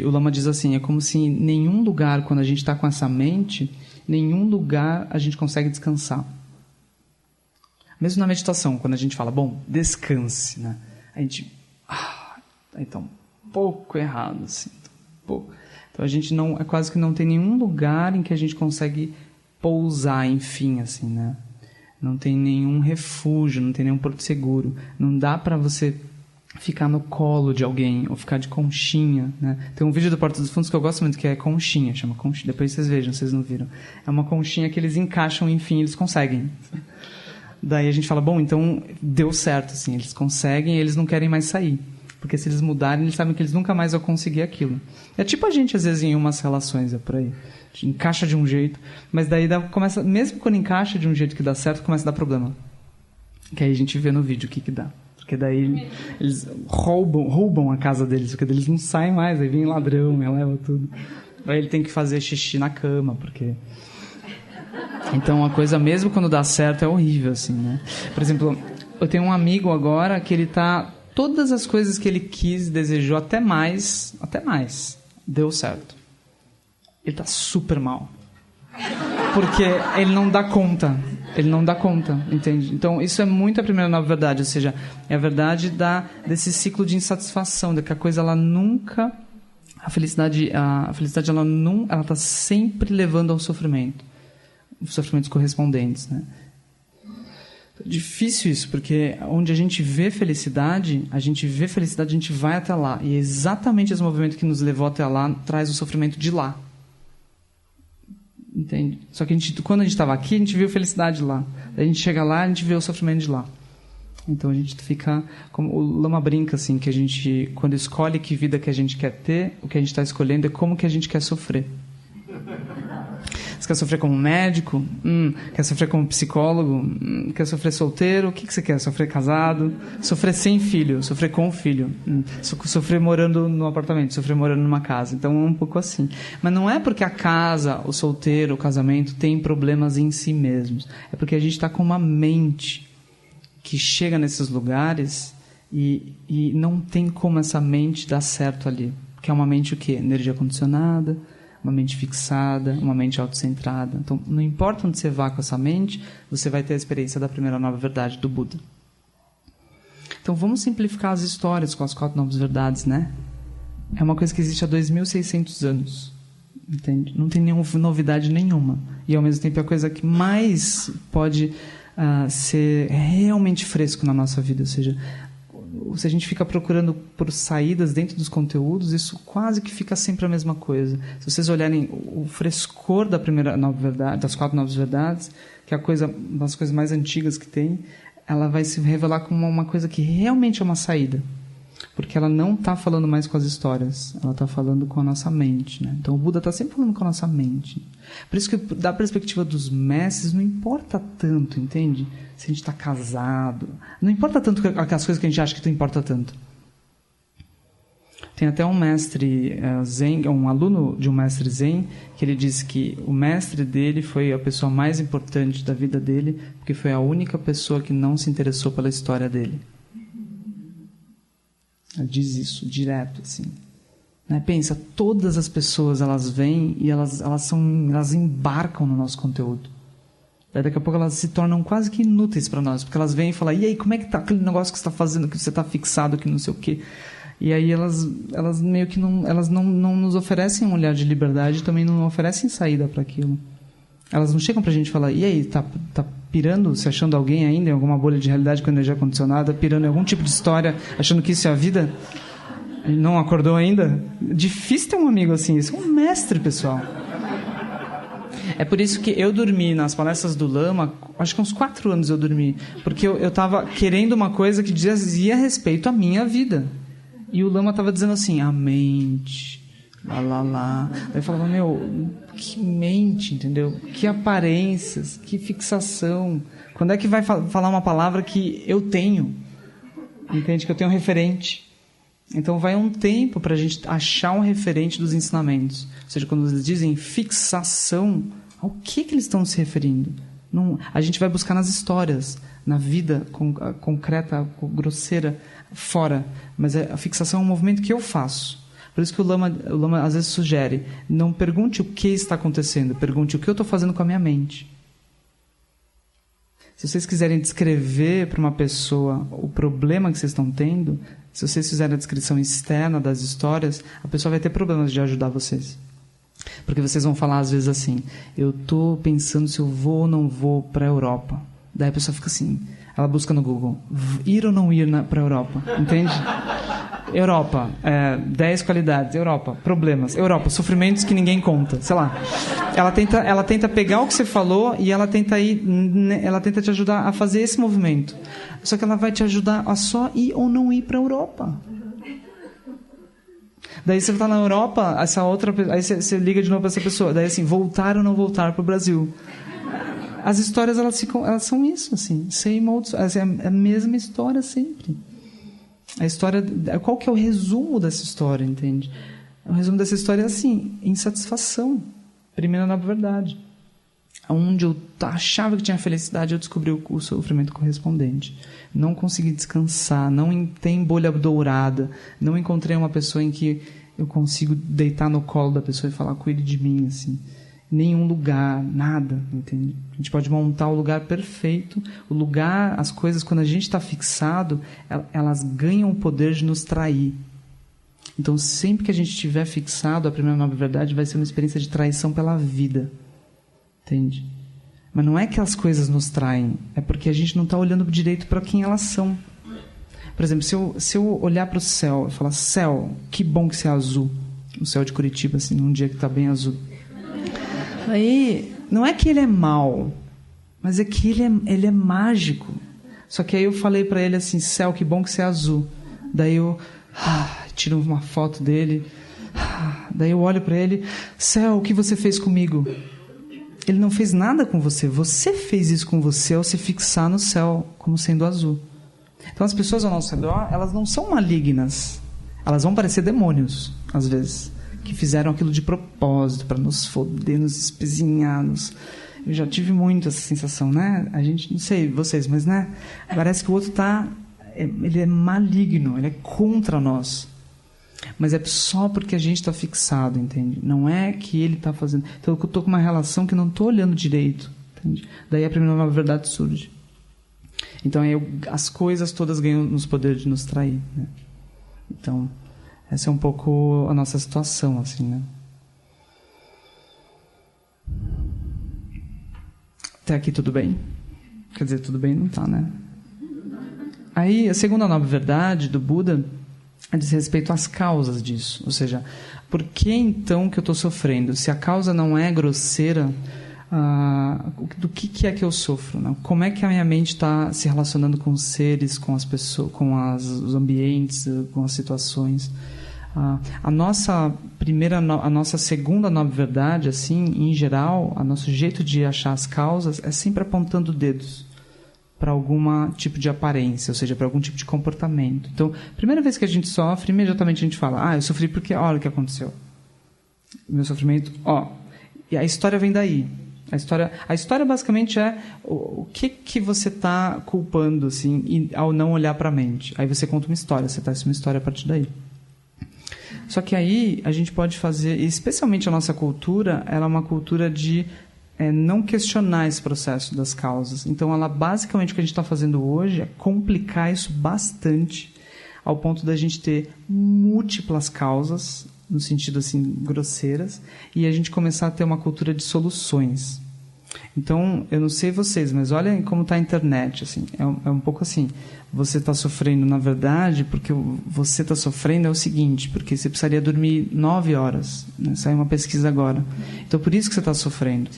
o Lama diz assim, é como se em nenhum lugar, quando a gente está com essa mente, nenhum lugar a gente consegue descansar. Mesmo na meditação, quando a gente fala, bom, descanse, né? A gente, tá um pouco errado, assim. Então a gente é quase que não tem nenhum lugar em que a gente consegue pousar, enfim, assim, né? Não tem nenhum refúgio, não tem nenhum porto seguro. Não dá para você ficar no colo de alguém, ou ficar de conchinha, né? Tem um vídeo do Porta dos Fundos que eu gosto muito, que é conchinha, chama conchinha. Depois vocês vejam, vocês não viram. É uma conchinha que eles encaixam, enfim, eles conseguem. Daí a gente fala, bom, então deu certo, assim, eles conseguem e eles não querem mais sair. Porque se eles mudarem, eles sabem que eles nunca mais vão conseguir aquilo. É tipo a gente, às vezes, em umas relações, é por aí. A gente encaixa de um jeito, mas daí começa, mesmo quando encaixa de um jeito que dá certo, começa a dar problema. Que aí a gente vê no vídeo o que dá. Porque daí eles roubam a casa deles, porque eles não saem mais, aí vem ladrão, leva tudo. Aí ele tem que fazer xixi na cama, porque... Então a coisa, mesmo quando dá certo, é horrível, assim, né? Por exemplo, eu tenho um amigo agora que ele tá... Todas as coisas que ele quis, desejou, até mais, deu certo. Ele tá super mal. Porque ele não dá conta. Entende? Então, isso é muito a primeira nova verdade. Ou seja, é a verdade desse ciclo de insatisfação, de que a coisa, ela nunca... A felicidade ela tá sempre levando ao sofrimento. Os sofrimentos correspondentes, né? É difícil isso, porque onde a gente vê felicidade, a gente vai até lá. E é exatamente esse movimento que nos levou até lá traz o sofrimento de lá. Entende? Só que quando a gente estava aqui, a gente viu felicidade lá. A gente chega lá, a gente vê o sofrimento de lá. Então a gente fica... Como o Lama brinca, assim, que a gente, quando escolhe que vida que a gente quer ter, o que a gente está escolhendo é como que a gente quer sofrer. Você quer sofrer como médico? Quer sofrer como psicólogo? Quer sofrer solteiro? O que você quer? Sofrer casado? Sofrer sem filho? Sofrer com filho? Sofrer morando no apartamento? Sofrer morando numa casa? Então é um pouco assim. Mas não é porque a casa, o solteiro, o casamento tem problemas em si mesmos. É porque a gente está com uma mente que chega nesses lugares e não tem como essa mente dar certo ali. Que é uma mente o quê? Energia condicionada, uma mente fixada, uma mente autocentrada. Então, não importa onde você vá com essa mente, você vai ter a experiência da primeira nova verdade do Buda. Então, vamos simplificar as histórias com as 4 novas verdades, né? É uma coisa que existe há 2.600 anos. Entende? Não tem nenhuma novidade nenhuma. E, ao mesmo tempo, é a coisa que mais pode ser realmente fresco na nossa vida. Ou seja, se a gente fica procurando por saídas dentro dos conteúdos, isso quase que fica sempre a mesma coisa. Se vocês olharem o frescor da primeira nova verdade, das 4 novas verdades, que é uma das coisas mais antigas que tem, ela vai se revelar como uma coisa que realmente é uma saída. Porque ela não está falando mais com as histórias, ela está falando com a nossa mente, né? Então o Buda está sempre falando com a nossa mente. Por isso que, da perspectiva dos mestres, não importa tanto, entende? Se a gente está casado, não importa tanto as coisas que a gente acha que não importa tanto. Tem até um mestre Zen, um aluno de um mestre Zen, que ele disse que o mestre dele foi a pessoa mais importante da vida dele, porque foi a única pessoa que não se interessou pela história dele. Ela diz isso direto, assim. Né? Pensa, todas as pessoas, elas vêm e elas embarcam no nosso conteúdo. Daí daqui a pouco elas se tornam quase que inúteis para nós, porque elas vêm e falam, e aí, como é que tá aquele negócio que você está fazendo, que você está fixado, que não sei o quê? E aí elas meio que não nos oferecem um olhar de liberdade e também não oferecem saída para aquilo. Elas não chegam pra gente e falam, e aí, tá pirando, se achando alguém ainda em alguma bolha de realidade com energia condicionada, pirando em algum tipo de história, achando que isso é a vida? E não acordou ainda? Difícil ter um amigo assim, isso é um mestre, pessoal. É por isso que eu dormi nas palestras do Lama, acho que uns 4 anos eu dormi, porque eu estava querendo uma coisa que dizia respeito à minha vida. E o Lama estava dizendo assim, a mente, lá. Daí eu falava, que mente, entendeu? Que aparências, que fixação. Quando é que vai falar uma palavra que eu tenho? Entende? Que eu tenho um referente. Então vai um tempo para a gente achar um referente dos ensinamentos. Ou seja, quando eles dizem fixação, ao que eles estão se referindo? Não, a gente vai buscar nas histórias, na vida concreta, grosseira, fora. Mas a fixação é um movimento que eu faço. Por isso que o Lama às vezes sugere, não pergunte o que está acontecendo, pergunte o que eu estou fazendo com a minha mente. Se vocês quiserem descrever para uma pessoa o problema que vocês estão tendo, se vocês fizerem a descrição externa das histórias, a pessoa vai ter problemas de ajudar vocês. Porque vocês vão falar às vezes assim, eu estou pensando se eu vou ou não vou para a Europa. Daí a pessoa fica assim, ela busca no Google, ir ou não ir para a Europa, entende? Europa, 10 qualidades, Europa, problemas, Europa, sofrimentos que ninguém conta, sei lá. Ela tenta pegar o que você falou e ela tenta te ajudar a fazer esse movimento. Só que ela vai te ajudar a só ir ou não ir para a Europa. Daí você está na Europa, aí você liga de novo para essa pessoa, daí assim, voltar ou não voltar para o Brasil. As histórias elas são isso, assim, same old, é a mesma história sempre. A história, qual que é o resumo dessa história, entende? O resumo dessa história é assim, insatisfação, primeira nova verdade. Onde eu achava que tinha felicidade, eu descobri o sofrimento correspondente. Não consegui descansar, não tem bolha dourada, não encontrei uma pessoa em que eu consigo deitar no colo da pessoa e falar, cuide de mim, assim. Nenhum lugar, nada, entende? A gente pode montar o lugar perfeito, o lugar, as coisas, quando a gente está fixado, elas ganham o poder de nos trair. Então, sempre que a gente estiver fixado, a primeira nova verdade vai ser uma experiência de traição pela vida. Entende? Mas não é que as coisas nos traem, é porque a gente não está olhando direito para quem elas são. Por exemplo, se eu olhar para o céu e falar, céu, que bom que você é azul. O céu de Curitiba, assim, num dia que está bem azul. Aí, não é que ele é mau, mas é que ele é mágico. Só que aí eu falei para ele assim, céu, que bom que você é azul. Daí eu tiro uma foto dele. Daí eu olho para ele, céu, o que você fez comigo? Ele não fez nada com você. Você fez isso com você ao se fixar no céu como sendo azul. Então as pessoas ao nosso redor, elas não são malignas. Elas vão parecer demônios, às vezes, que fizeram aquilo de propósito para nos foder, nos espezinhar. Eu já tive muito essa sensação, né? A gente, não sei vocês, mas né? Parece que o outro ele é maligno, ele é contra nós. Mas é só porque a gente está fixado, entende? Não é que ele está fazendo... Então eu estou com uma relação que não estou olhando direito, entende? Daí a primeira nova verdade surge. Então aí as coisas todas ganham nos poder de nos trair, né? Então, essa é um pouco a nossa situação, assim, né? Até aqui tudo bem? Quer dizer, tudo bem não tá, né? Aí, a segunda nova verdade do Buda diz respeito às causas disso. Ou seja, por que então que eu estou sofrendo? Se a causa não é grosseira, do que é que eu sofro? Né? Como é que a minha mente está se relacionando com os seres, com as pessoas, com os ambientes, com as situações? A nossa segunda nova verdade, assim, em geral, o nosso jeito de achar as causas é sempre apontando dedos para algum tipo de aparência, ou seja, para algum tipo de comportamento. Então, primeira vez que a gente sofre, imediatamente a gente fala, eu sofri porque, olha o que aconteceu. O meu sofrimento, e a história vem daí. A história basicamente é o que você está culpando, assim, ao não olhar para a mente. Aí você conta uma história, você traz uma história a partir daí. Só que aí a gente pode fazer, especialmente a nossa cultura, ela é uma cultura de não questionar esse processo das causas. Então, basicamente o que a gente está fazendo hoje é complicar isso bastante, ao ponto da gente ter múltiplas causas, no sentido assim, grosseiras, e a gente começar a ter uma cultura de soluções. Então, eu não sei vocês, mas olhem como está a internet. Assim, é um pouco assim, você está sofrendo, na verdade, porque você está sofrendo é o seguinte, porque você precisaria dormir 9 horas. Né? Saiu uma pesquisa agora. Então, por isso que você está sofrendo.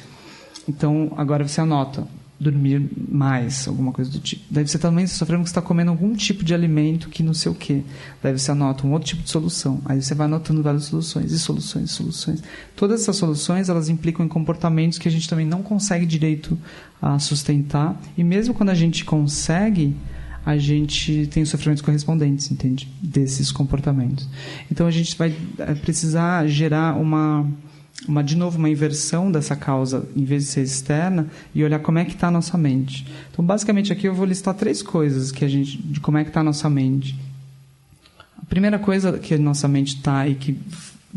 Então, agora você anota, dormir mais, alguma coisa do tipo. Daí você também está sofrendo porque você está comendo algum tipo de alimento que não sei o quê. Daí você anota um outro tipo de solução. Aí você vai anotando várias soluções, e soluções, e soluções. Todas essas soluções, elas implicam em comportamentos que a gente também não consegue direito a sustentar. E mesmo quando a gente consegue, a gente tem os sofrimentos correspondentes, entende? Desses comportamentos. Então, a gente vai precisar gerar de novo, uma inversão dessa causa, em vez de ser externa, e olhar como é que está a nossa mente. Então, basicamente, aqui eu vou listar 3 coisas de como é que está a nossa mente. A primeira coisa que a nossa mente está, e que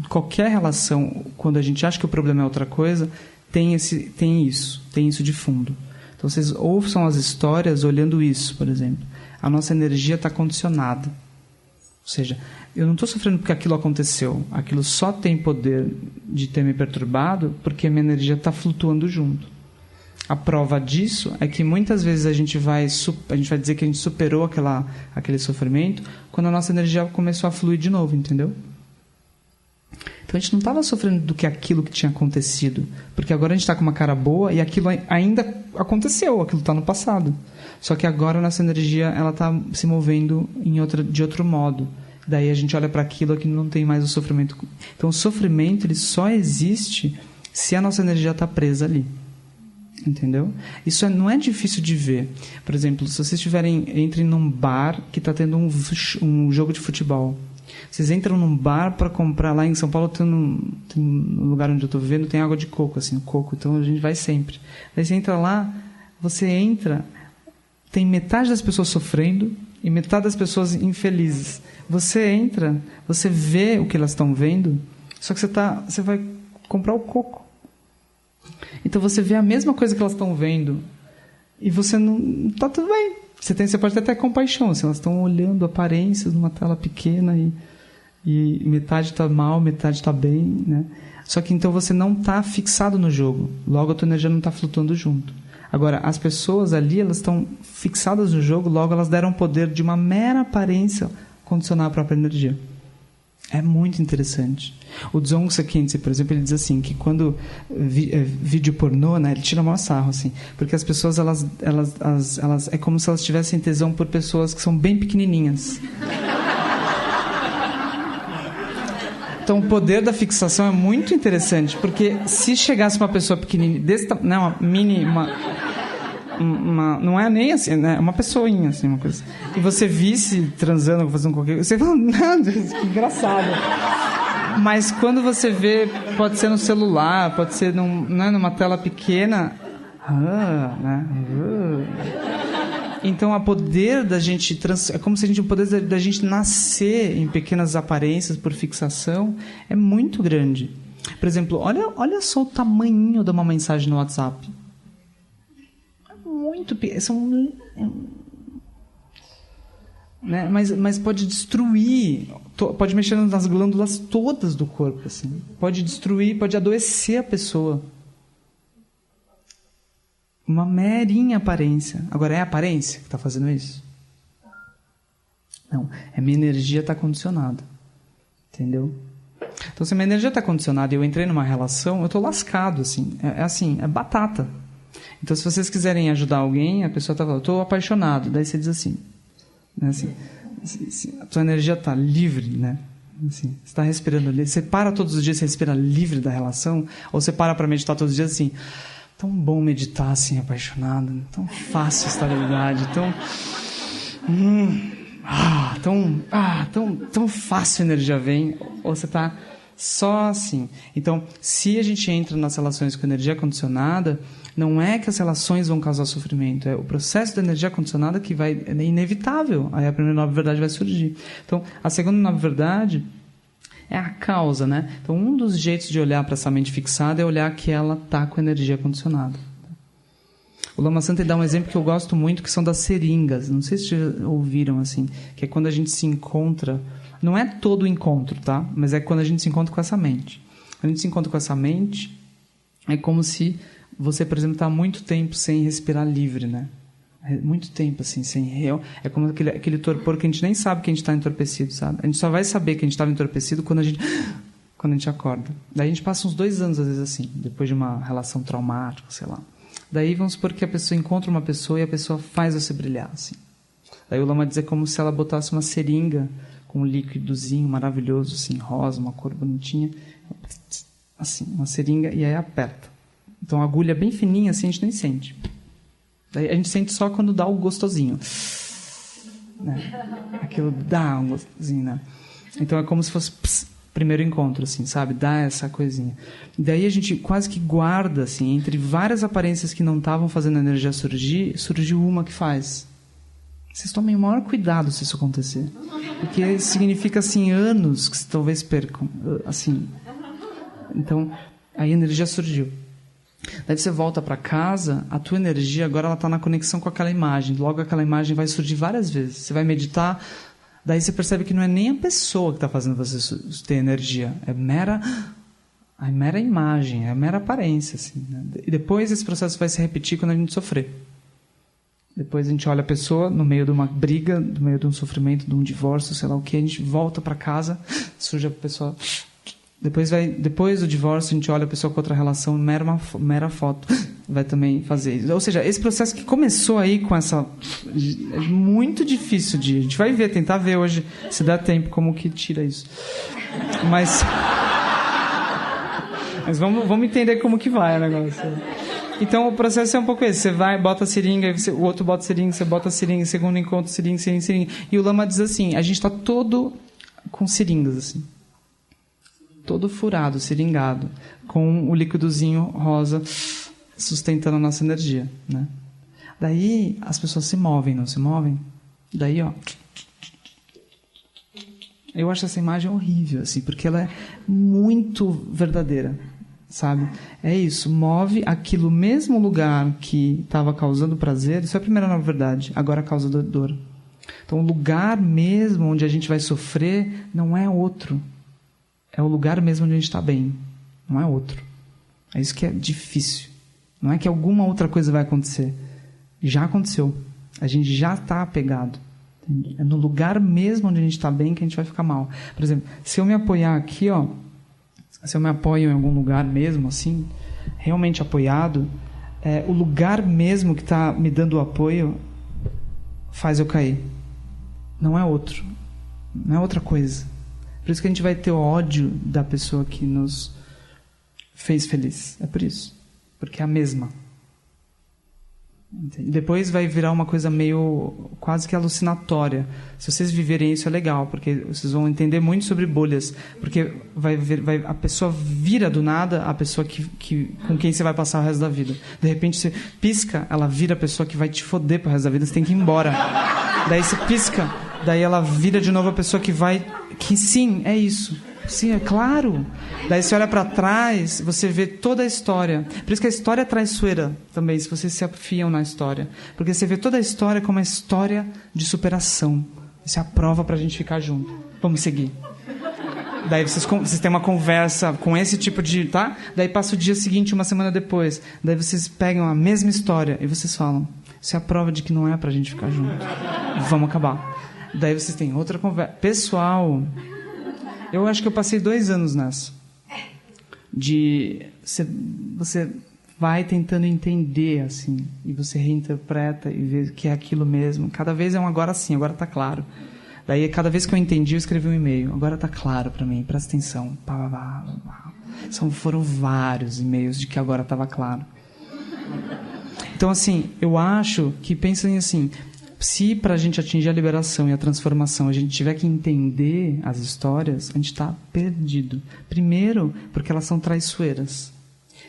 qualquer relação, quando a gente acha que o problema é outra coisa, tem isso de fundo. Então, vocês ouçam as histórias olhando isso, por exemplo. A nossa energia está condicionada. Ou seja, eu não estou sofrendo porque aquilo aconteceu. Aquilo só tem poder de ter me perturbado porque a minha energia está flutuando junto. A prova disso é que muitas vezes a gente vai dizer que a gente superou aquele sofrimento quando a nossa energia começou a fluir de novo, entendeu? Então a gente não estava sofrendo do que aquilo que tinha acontecido, porque agora a gente está com uma cara boa e aquilo ainda aconteceu, aquilo está no passado. Só que agora a nossa energia está se movendo de outro modo. Daí a gente olha para aquilo que não tem mais o sofrimento. Então o sofrimento ele só existe se a nossa energia está presa ali. Entendeu? Isso não é difícil de ver. Por exemplo, se vocês entrem num bar que está tendo um jogo de futebol. Vocês entram num bar para comprar. Lá em São Paulo tem um lugar onde eu estou vivendo, tem água de coco, assim, coco. Então a gente vai sempre. Daí você entra lá, tem metade das pessoas sofrendo e metade das pessoas infelizes. Você entra, você vê o que elas estão vendo, só que você vai comprar o coco. Então você vê a mesma coisa que elas estão vendo e você não está tudo bem. Você pode até ter compaixão, assim, elas estão olhando aparências numa tela pequena e metade está mal, metade está bem, né? Só que então você não está fixado no jogo, logo a tua energia não está flutuando junto. Agora, as pessoas ali, elas estão fixadas no jogo, logo elas deram poder de uma mera aparência condicionar a própria energia. É muito interessante. O Dzongsa Khyentse, por exemplo, ele diz assim, que quando vídeo pornô, né, ele tira o maior sarro, assim, porque as pessoas, elas é como se elas tivessem tesão por pessoas que são bem pequenininhas. Então, o poder da fixação é muito interessante, porque se chegasse uma pessoa pequenininha, não é nem assim, né? É uma pessoinha, assim, uma coisa. E você visse transando, fazendo qualquer coisa, você fala, meu Deus, que engraçado. Mas quando você vê, pode ser no celular, pode ser numa tela pequena, né? Então, o poder da gente... É como se o poder da gente nascer em pequenas aparências por fixação é muito grande. Por exemplo, olha só o tamanho de uma mensagem no WhatsApp. É muito pequeno. Né? Mas pode destruir, pode mexer nas glândulas todas do corpo. Assim. Pode destruir, pode adoecer a pessoa. Uma merinha aparência. Agora, é a aparência que está fazendo isso? Não. É minha energia está condicionada. Entendeu? Então, se minha energia está condicionada e eu entrei numa relação, eu estou lascado. Assim. É batata. Então, se vocês quiserem ajudar alguém, a pessoa está falando, eu estou apaixonado. Daí você diz assim, né, assim, a tua energia está livre, né? Assim, você está respirando livre. Você para todos os dias, você respira livre da relação? Ou você para meditar todos os dias assim... Tão bom meditar assim, apaixonado. Tão fácil a estabilidade. Tão fácil a energia vem. Ou você está só assim. Então, se a gente entra nas relações com energia condicionada, não é que as relações vão causar sofrimento. É o processo da energia condicionada que é inevitável. Aí a primeira nova verdade vai surgir. Então, a segunda nova verdade... é a causa, né? Então, um dos jeitos de olhar para essa mente fixada é olhar que ela está com energia condicionada. O Lama Santa dá um exemplo que eu gosto muito, que são das seringas. Não sei se vocês já ouviram, assim, que é quando a gente se encontra... Não é todo o encontro, tá? Mas é quando a gente se encontra com essa mente. Quando a gente se encontra com essa mente, é como se você, por exemplo, está há muito tempo sem respirar livre, né? Muito tempo, assim, sem real. É como aquele torpor que a gente nem sabe que a gente está entorpecido, sabe? A gente só vai saber que a gente estava entorpecido quando a gente acorda. Daí a gente passa uns 2 anos, às vezes, assim, depois de uma relação traumática, sei lá. Daí vamos supor que a pessoa encontra uma pessoa e a pessoa faz você brilhar, assim. Daí o Lama diz como se ela botasse uma seringa com um líquidozinho maravilhoso, assim, rosa, uma cor bonitinha. Assim, uma seringa, e aí aperta. Então a agulha bem fininha, assim, a gente nem sente. Daí a gente sente só quando dá o gostosinho. Né? Aquilo dá um gostosinho, né? Então é como se fosse primeiro encontro, assim, sabe? Dá essa coisinha. Daí a gente quase que guarda, assim, entre várias aparências que não estavam fazendo a energia surgir, surgiu uma que faz. Vocês tomem o maior cuidado se isso acontecer. Porque significa, assim, anos que talvez percam. Assim. Então, aí a energia surgiu. Daí você volta para casa, a tua energia agora ela está na conexão com aquela imagem. Logo aquela imagem vai surgir várias vezes. Você vai meditar, daí você percebe que não é nem a pessoa que está fazendo você ter energia. É a mera imagem, é a mera aparência. Assim, né? E depois esse processo vai se repetir quando a gente sofrer. Depois a gente olha a pessoa no meio de uma briga, no meio de um sofrimento, de um divórcio, sei lá o que. A gente volta para casa, surge a pessoa... Depois do divórcio, a gente olha a pessoa com outra relação, mera foto, vai também fazer isso. Ou seja, esse processo que começou aí com essa... É muito difícil de... A gente vai tentar ver hoje, se dá tempo, como que tira isso. Mas vamos entender como que vai o negócio. Então, o processo é um pouco esse. Você vai, bota a seringa, o outro bota a seringa, você bota a seringa, segundo encontro, seringa. E o Lama diz assim, a gente está todo com seringas, assim. Todo furado, seringado, com o líquidozinho rosa sustentando a nossa energia, né? Daí as pessoas se movem, não se movem? Daí, ó... Eu acho essa imagem horrível, assim, porque ela é muito verdadeira, sabe? É isso, move aquilo mesmo lugar que estava causando prazer, isso é a primeira nova verdade, agora causa dor. Então, o lugar mesmo onde a gente vai sofrer não é outro. É o lugar mesmo onde a gente está bem. Não é outro. É isso que é difícil. Não é que alguma outra coisa vai acontecer. Já aconteceu. A gente já está apegado. É no lugar mesmo onde a gente está bem que a gente vai ficar mal. Por exemplo, se eu me apoiar aqui, ó, se eu me apoio em algum lugar mesmo, assim, realmente apoiado, o lugar mesmo que está me dando o apoio faz eu cair. Não é outro. Não é outra coisa. Por isso que a gente vai ter ódio da pessoa que nos fez feliz. É por isso. Porque é a mesma. E depois vai virar uma coisa meio quase que alucinatória. Se vocês viverem isso é legal, porque vocês vão entender muito sobre bolhas, porque a pessoa vira do nada a pessoa com quem você vai passar o resto da vida. De repente você pisca, ela vira a pessoa que vai te foder pro resto da vida, você tem que ir embora. Daí você pisca, daí ela vira de novo a pessoa que sim, é isso. Sim, é claro. Daí você olha para trás, você vê toda a história. Por isso que a história é traiçoeira também, se vocês se afiam na história. Porque você vê toda a história como uma história de superação. Isso é a prova pra gente ficar junto. Vamos seguir. Daí vocês têm uma conversa com esse tipo de... tá? Daí passa o dia seguinte, uma semana depois. Daí vocês pegam a mesma história e vocês falam: isso é a prova de que não é pra gente ficar junto. Vamos acabar. Daí vocês têm outra conversa. Pessoal... Eu acho que eu passei 2 anos nessa. Você vai tentando entender, assim, e você reinterpreta e vê que é aquilo mesmo. Cada vez é um agora sim, agora está claro. Daí, cada vez que eu entendi, eu escrevi um e-mail. Agora está claro para mim, presta atenção. Foram vários e-mails de que agora estava claro. Então, assim, eu acho que pensem assim... Se para a gente atingir a liberação e a transformação a gente tiver que entender as histórias, a gente está perdido. Primeiro, porque elas são traiçoeiras.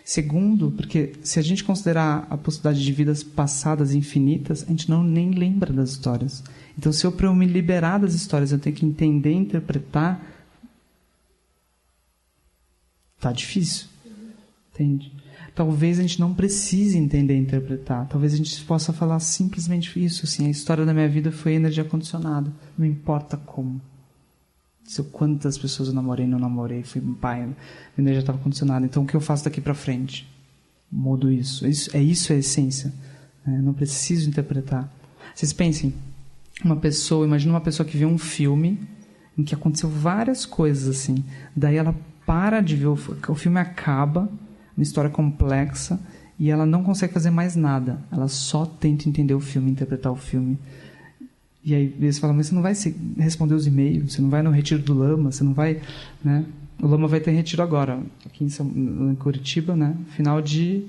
Segundo, porque se a gente considerar a possibilidade de vidas passadas infinitas, a gente nem lembra das histórias. Então, se para eu me liberar das histórias eu tenho que entender e interpretar, tá difícil. Entende? Talvez a gente não precise entender e interpretar. Talvez a gente possa falar simplesmente isso. Assim, a história da minha vida foi energia condicionada. Não importa como. Quantas pessoas eu namorei, não namorei, fui pai, a energia estava condicionada. Então, o que eu faço daqui para frente? Mudo isso. É isso a essência. Não preciso interpretar. Vocês pensem, imagina uma pessoa que vê um filme em que aconteceu várias coisas assim. Daí ela para de ver, o filme acaba... uma história complexa, e ela não consegue fazer mais nada. Ela só tenta entender o filme, interpretar o filme. E aí eles falam: mas você não vai responder os e-mails, você não vai no retiro do Lama, você não vai... né? O Lama vai ter retiro agora, aqui em Curitiba, né? Final de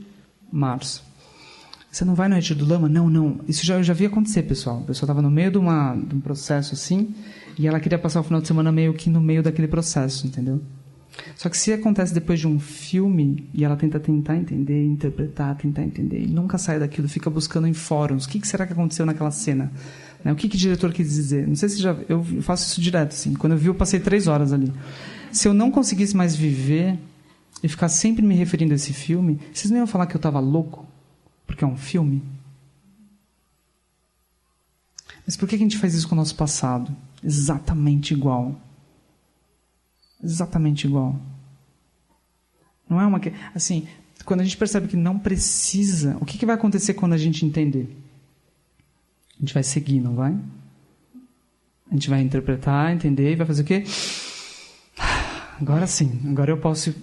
março. Você não vai no retiro do Lama? Não. Isso eu já vi acontecer, pessoal. A pessoa estava no meio de um processo assim, e ela queria passar o final de semana meio que no meio daquele processo, entendeu? Só que se acontece depois de um filme e ela tentar entender, interpretar, tentar entender e nunca sai daquilo, fica buscando em fóruns, o que será que aconteceu naquela cena? Né? O que o diretor quis dizer? Não sei se eu faço isso direto, assim. Quando eu vi, eu passei 3 horas ali. Se eu não conseguisse mais viver e ficar sempre me referindo a esse filme, vocês não iam falar que eu estava louco? Porque é um filme? Mas por que a gente faz isso com o nosso passado? Exatamente igual. Exatamente igual. Não é uma... Assim, quando a gente percebe que não precisa... O que vai acontecer quando a gente entender? A gente vai seguir, não vai? A gente vai interpretar, entender e vai fazer o quê? Agora sim, agora eu posso...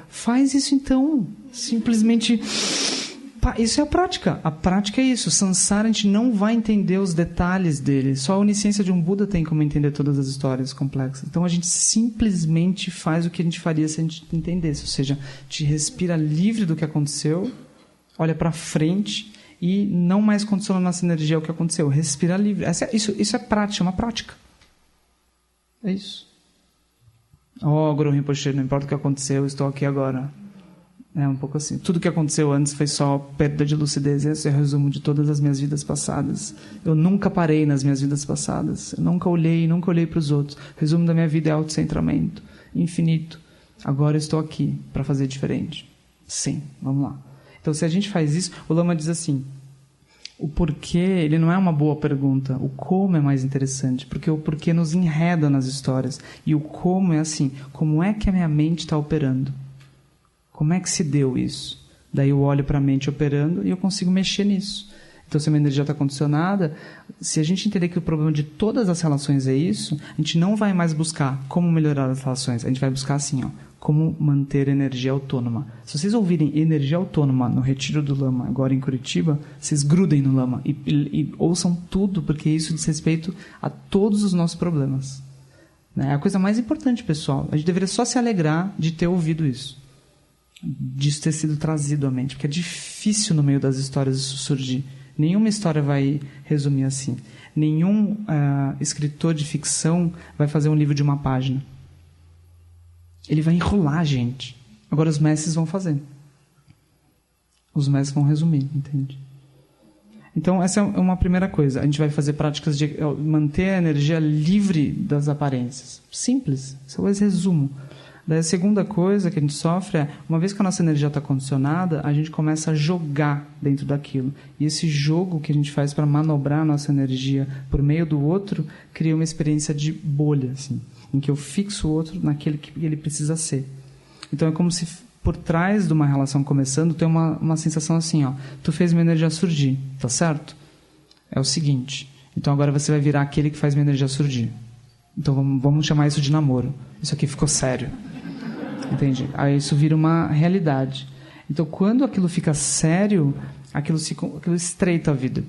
Faz isso então. Simplesmente... Isso é a prática. A prática é isso. Samsara, a gente não vai entender os detalhes dele. Só a onisciência de um Buda tem como entender todas as histórias complexas. Então a gente simplesmente faz o que a gente faria se a gente entendesse. Ou seja, a gente respira livre do que aconteceu, olha para frente e não mais condiciona nossa energia ao que aconteceu. Respira livre. Isso é prática, é uma prática. É isso. Guru Rinpoche, não importa o que aconteceu, eu estou aqui agora. É um pouco assim. Tudo que aconteceu antes foi só perda de lucidez. Esse é o resumo de todas as minhas vidas passadas. Eu nunca parei nas minhas vidas passadas. Eu nunca olhei para os outros. O resumo da minha vida é autocentramento, infinito. Agora eu estou aqui para fazer diferente. Sim, vamos lá. Então, se a gente faz isso, o Lama diz assim: o porquê, ele não é uma boa pergunta. O como é mais interessante, porque o porquê nos enreda nas histórias. E o como é assim: como é que a minha mente está operando? Como é que se deu isso? Daí eu olho para a mente operando e eu consigo mexer nisso. Então, se a minha energia está condicionada, se a gente entender que o problema de todas as relações é isso, a gente não vai mais buscar como melhorar as relações. A gente vai buscar assim, como manter energia autônoma. Se vocês ouvirem energia autônoma no Retiro do Lama, agora em Curitiba, vocês grudem no Lama e ouçam tudo, porque isso diz respeito a todos os nossos problemas. É a coisa mais importante, pessoal. A gente deveria só se alegrar de ter ouvido isso. Disso ter sido trazido à mente, porque é difícil no meio das histórias isso surgir. Nenhuma história vai resumir assim. Nenhum escritor de ficção vai fazer um livro de uma página. Ele vai enrolar a gente. Agora os mestres vão fazer. Os mestres vão resumir, entende? Então, essa é uma primeira coisa. A gente vai fazer práticas de manter a energia livre das aparências. Simples. Esse é o resumo. Daí a segunda coisa que a gente sofre é, uma vez que a nossa energia está condicionada, a gente começa a jogar dentro daquilo. E esse jogo que a gente faz para manobrar a nossa energia por meio do outro, cria uma experiência de bolha, assim, em que eu fixo o outro naquele que ele precisa ser. Então é como se por trás de uma relação começando, tem uma sensação assim, ó, tu fez minha energia surgir, tá certo? É o seguinte, então agora você vai virar aquele que faz minha energia surgir. Então vamos chamar isso de namoro. Isso aqui ficou sério. Entende? Aí isso vira uma realidade. Então quando aquilo fica sério, aquilo estreita a vida.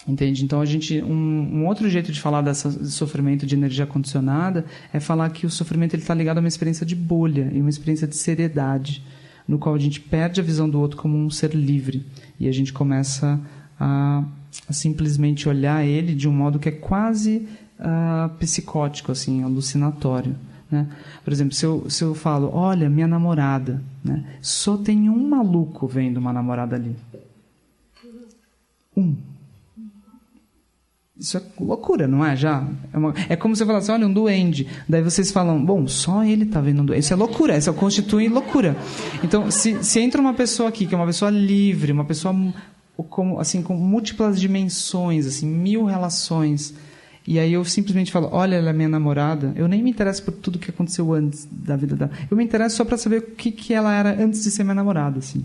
Entende? Então um outro jeito de falar desse sofrimento de energia condicionada é falar que o sofrimento está ligado a uma experiência de bolha e uma experiência de seriedade, no qual a gente perde a visão do outro como um ser livre e a gente começa a simplesmente olhar ele de um modo que é quase psicótico, assim, alucinatório, né? Por exemplo, se eu falo, olha, minha namorada, né? Só tem um maluco vendo uma namorada ali. Isso é loucura, não é? É como se eu falasse, olha, um duende. Daí vocês falam, bom, só ele está vendo um duende. Isso é loucura, isso constitui loucura. Então, se entra uma pessoa aqui, que é uma pessoa livre, uma pessoa com múltiplas dimensões, assim, 1000 relações, e aí eu simplesmente falo, olha, ela é minha namorada, eu nem me interesso por tudo que aconteceu antes da vida dela. Eu me interesso só para saber o que ela era antes de ser minha namorada, assim.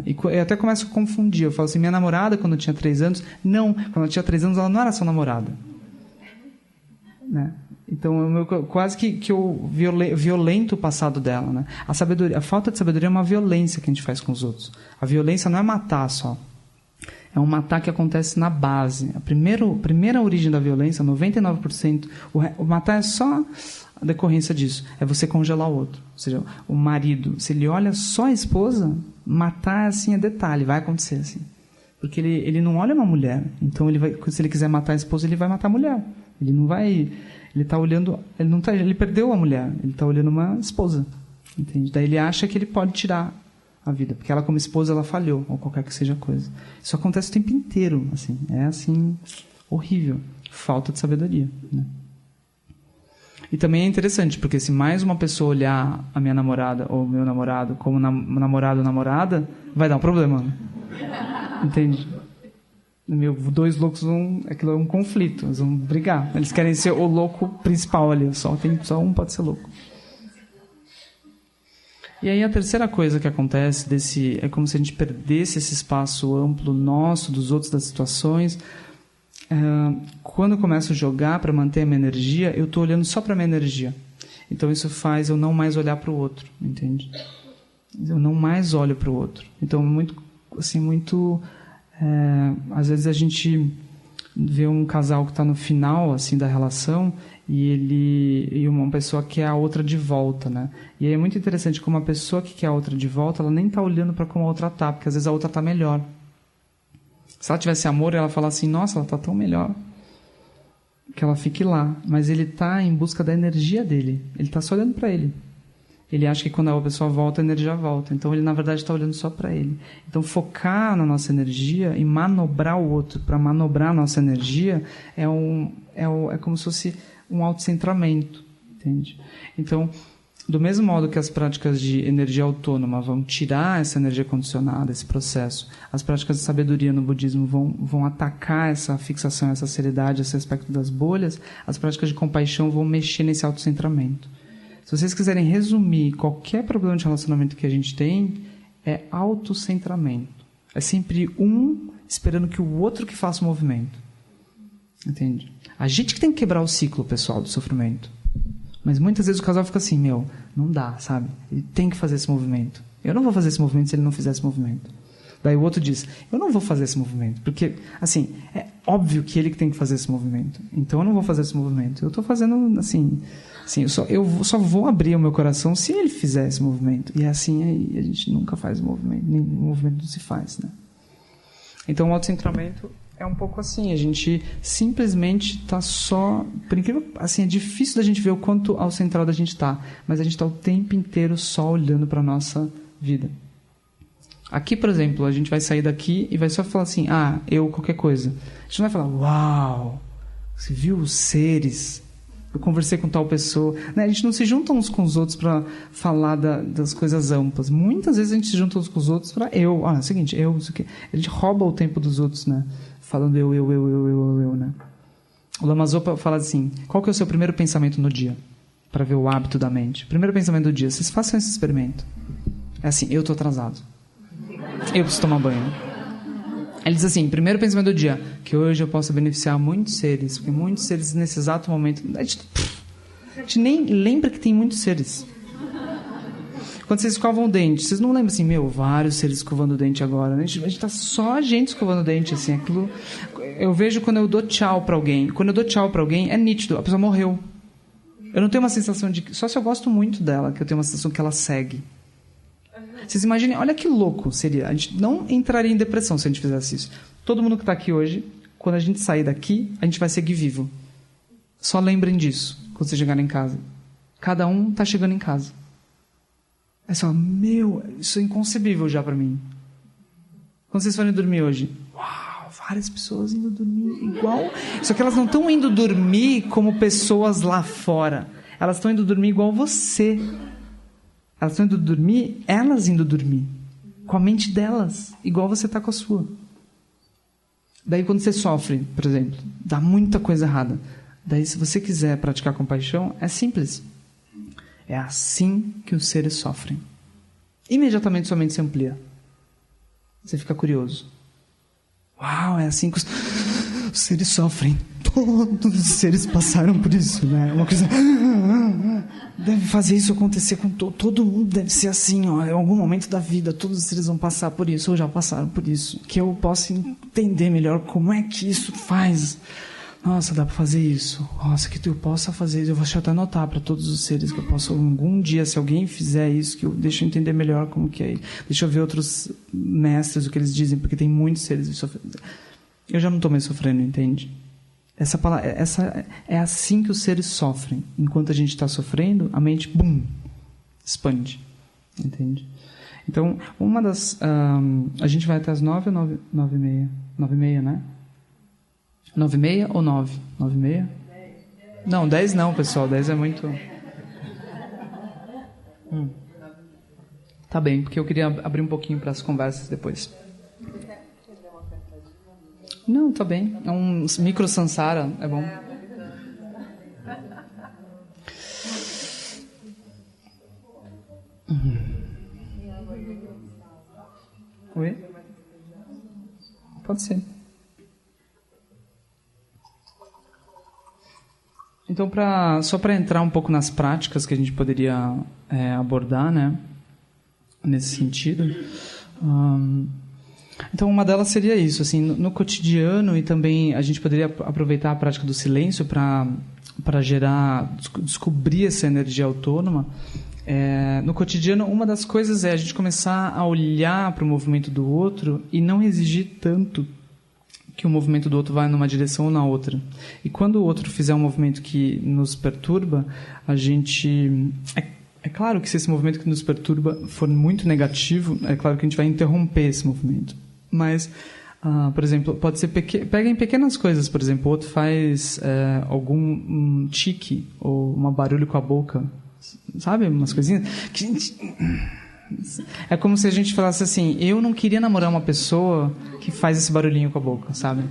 E eu até começo a confundir. Eu falo assim, minha namorada, quando eu tinha 3 anos... Não, quando ela tinha 3 anos, ela não era só namorada. Né? Então, quase que eu violento o passado dela. Né? A falta de sabedoria é uma violência que a gente faz com os outros. A violência não é matar só. É um matar que acontece na base. A primeira origem da violência, 99%, o matar é só a decorrência disso. É você congelar o outro. Ou seja, o marido, se ele olha só a esposa, matar assim é detalhe, vai acontecer assim. Porque ele não olha uma mulher. Então, se ele quiser matar a esposa, ele vai matar a mulher. Ele não vai... Ele está olhando... Ele perdeu a mulher. Ele está olhando uma esposa. Entende? Daí ele acha que ele pode tirar a vida. Porque ela, como esposa, ela falhou. Ou qualquer que seja a coisa. Isso acontece o tempo inteiro. Assim. É assim... horrível. Falta de sabedoria. Né? E também é interessante, porque se mais uma pessoa olhar a minha namorada ou o meu namorado como namorado ou namorada, vai dar um problema. Né? Entende? Dois loucos aquilo é um conflito, eles vão brigar. Eles querem ser o louco principal ali, só um pode ser louco. E aí a terceira coisa que acontece é como se a gente perdesse esse espaço amplo nosso, dos outros, das situações. Quando eu começo a jogar para manter a minha energia, eu estou olhando só para a minha energia. Então isso faz eu não mais olhar para o outro, entende? Eu não mais olho para o outro. Então às vezes a gente vê um casal que está no final assim da relação e uma pessoa que quer a outra de volta, né? E aí é muito interessante como a pessoa que quer a outra de volta, ela nem está olhando para como a outra está, porque às vezes a outra está melhor. Se ela tivesse amor, ela fala assim, nossa, ela está tão melhor. Que ela fique lá. Mas ele está em busca da energia dele. Ele está só olhando para ele. Ele acha que quando a pessoa volta, a energia volta. Então ele, na verdade, está olhando só para ele. Então focar na nossa energia e manobrar o outro para manobrar a nossa energia é como se fosse um autocentramento. Entende? Então... Do mesmo modo que as práticas de energia autônoma vão tirar essa energia condicionada, esse processo, as práticas de sabedoria no budismo vão atacar essa fixação, essa seriedade, esse aspecto das bolhas, as práticas de compaixão vão mexer nesse autocentramento. Se vocês quiserem resumir qualquer problema de relacionamento que a gente tem, é autocentramento. É sempre um esperando que o outro que faça o movimento. Entende? A gente que tem que quebrar o ciclo, pessoal, do sofrimento. Mas muitas vezes o casal fica assim, não dá, sabe? Ele tem que fazer esse movimento. Eu não vou fazer esse movimento se ele não fizer esse movimento. Daí o outro diz, eu não vou fazer esse movimento. Porque, assim, é óbvio que ele que tem que fazer esse movimento. Então eu não vou fazer esse movimento. Eu estou fazendo, assim eu só vou abrir o meu coração se ele fizer esse movimento. E é assim, aí a gente nunca faz o movimento. Nem o movimento não se faz, né? Então o autocentramento é um pouco assim, a gente simplesmente está só... Por incrível, assim, é difícil da gente ver o quanto autocentrado a gente está, mas a gente está o tempo inteiro só olhando para a nossa vida. Aqui, por exemplo, a gente vai sair daqui e vai só falar assim, eu qualquer coisa. A gente não vai falar, uau, você viu os seres, eu conversei com tal pessoa. Né? A gente não se junta uns com os outros para falar das coisas amplas. Muitas vezes a gente se junta uns com os outros para é o seguinte, isso aqui. A gente rouba o tempo dos outros, né? Falando eu, né? O Lama Zopa fala assim, qual que é o seu primeiro pensamento no dia? Para ver o hábito da mente. Primeiro pensamento do dia, vocês façam esse experimento. É assim, eu estou atrasado. Eu preciso tomar banho. Ele diz assim, primeiro pensamento do dia, que hoje eu posso beneficiar muitos seres, porque muitos seres nesse exato momento... A gente nem lembra que tem muitos seres. Quando vocês escovam o dente, vocês não lembram assim, vários seres escovando o dente agora. A gente tá só a gente escovando o dente, assim, aquilo... Eu vejo quando eu dou tchau pra alguém. Quando eu dou tchau pra alguém, é nítido, a pessoa morreu. Eu não tenho uma sensação de... Só se eu gosto muito dela, que eu tenho uma sensação que ela segue. Vocês imaginem, olha que louco seria. A gente não entraria em depressão se a gente fizesse isso. Todo mundo que está aqui hoje, quando a gente sair daqui, a gente vai seguir vivo. Só lembrem disso, quando vocês chegarem em casa. Cada um está chegando em casa. É só, isso é inconcebível já para mim. Quando vocês forem dormir hoje, várias pessoas indo dormir igual... Só que elas não estão indo dormir como pessoas lá fora. Elas estão indo dormir igual você. Elas estão indo dormir, elas indo dormir. Com a mente delas, igual você está com a sua. Daí quando você sofre, por exemplo, dá muita coisa errada. Daí se você quiser praticar compaixão, é simples. É assim que os seres sofrem. Imediatamente sua mente se amplia. Você fica curioso. É assim que os seres sofrem. Todos os seres passaram por isso, né? Uma coisa... Deve fazer isso acontecer com todo mundo, deve ser assim, em algum momento da vida, todos os seres vão passar por isso, ou já passaram por isso. Que eu possa entender melhor como é que isso faz. Nossa, dá para fazer isso. Nossa, que eu possa fazer isso. Eu vou até anotar para todos os seres que eu posso, algum dia, se alguém fizer isso, deixa eu entender melhor como que é. Deixa eu ver outros mestres, o que eles dizem, porque tem muitos seres sofrendo. Eu já não estou mais sofrendo, entende? Essa é assim que os seres sofrem. Enquanto a gente está sofrendo, a mente, expande. Entende? Então, uma das... a gente vai até as 9 ou 9h30? 9h30, né? 9h30 ou 9? 9h30? Não, 10 não, pessoal. 10 é muito... Tá bem, porque eu queria abrir um pouquinho para as conversas depois. Não, tá bem. É um micro sansara, é bom. Oi? Pode ser. Então, só para entrar um pouco nas práticas que a gente poderia abordar, né? Nesse sentido... Então, uma delas seria isso, assim, no cotidiano, e também a gente poderia aproveitar a prática do silêncio para descobrir essa energia autônoma. No cotidiano, uma das coisas é a gente começar a olhar para o movimento do outro e não exigir tanto que o movimento do outro vá numa direção ou na outra. E quando o outro fizer um movimento que nos perturba, a gente... É claro que se esse movimento que nos perturba for muito negativo, é claro que a gente vai interromper esse movimento. Mas, por exemplo, pode ser pega em pequenas coisas, por exemplo, o outro faz algum tique ou um barulho com a boca, sabe? Umas coisinhas que a gente... É como se a gente falasse assim, eu não queria namorar uma pessoa que faz esse barulhinho com a boca, sabe?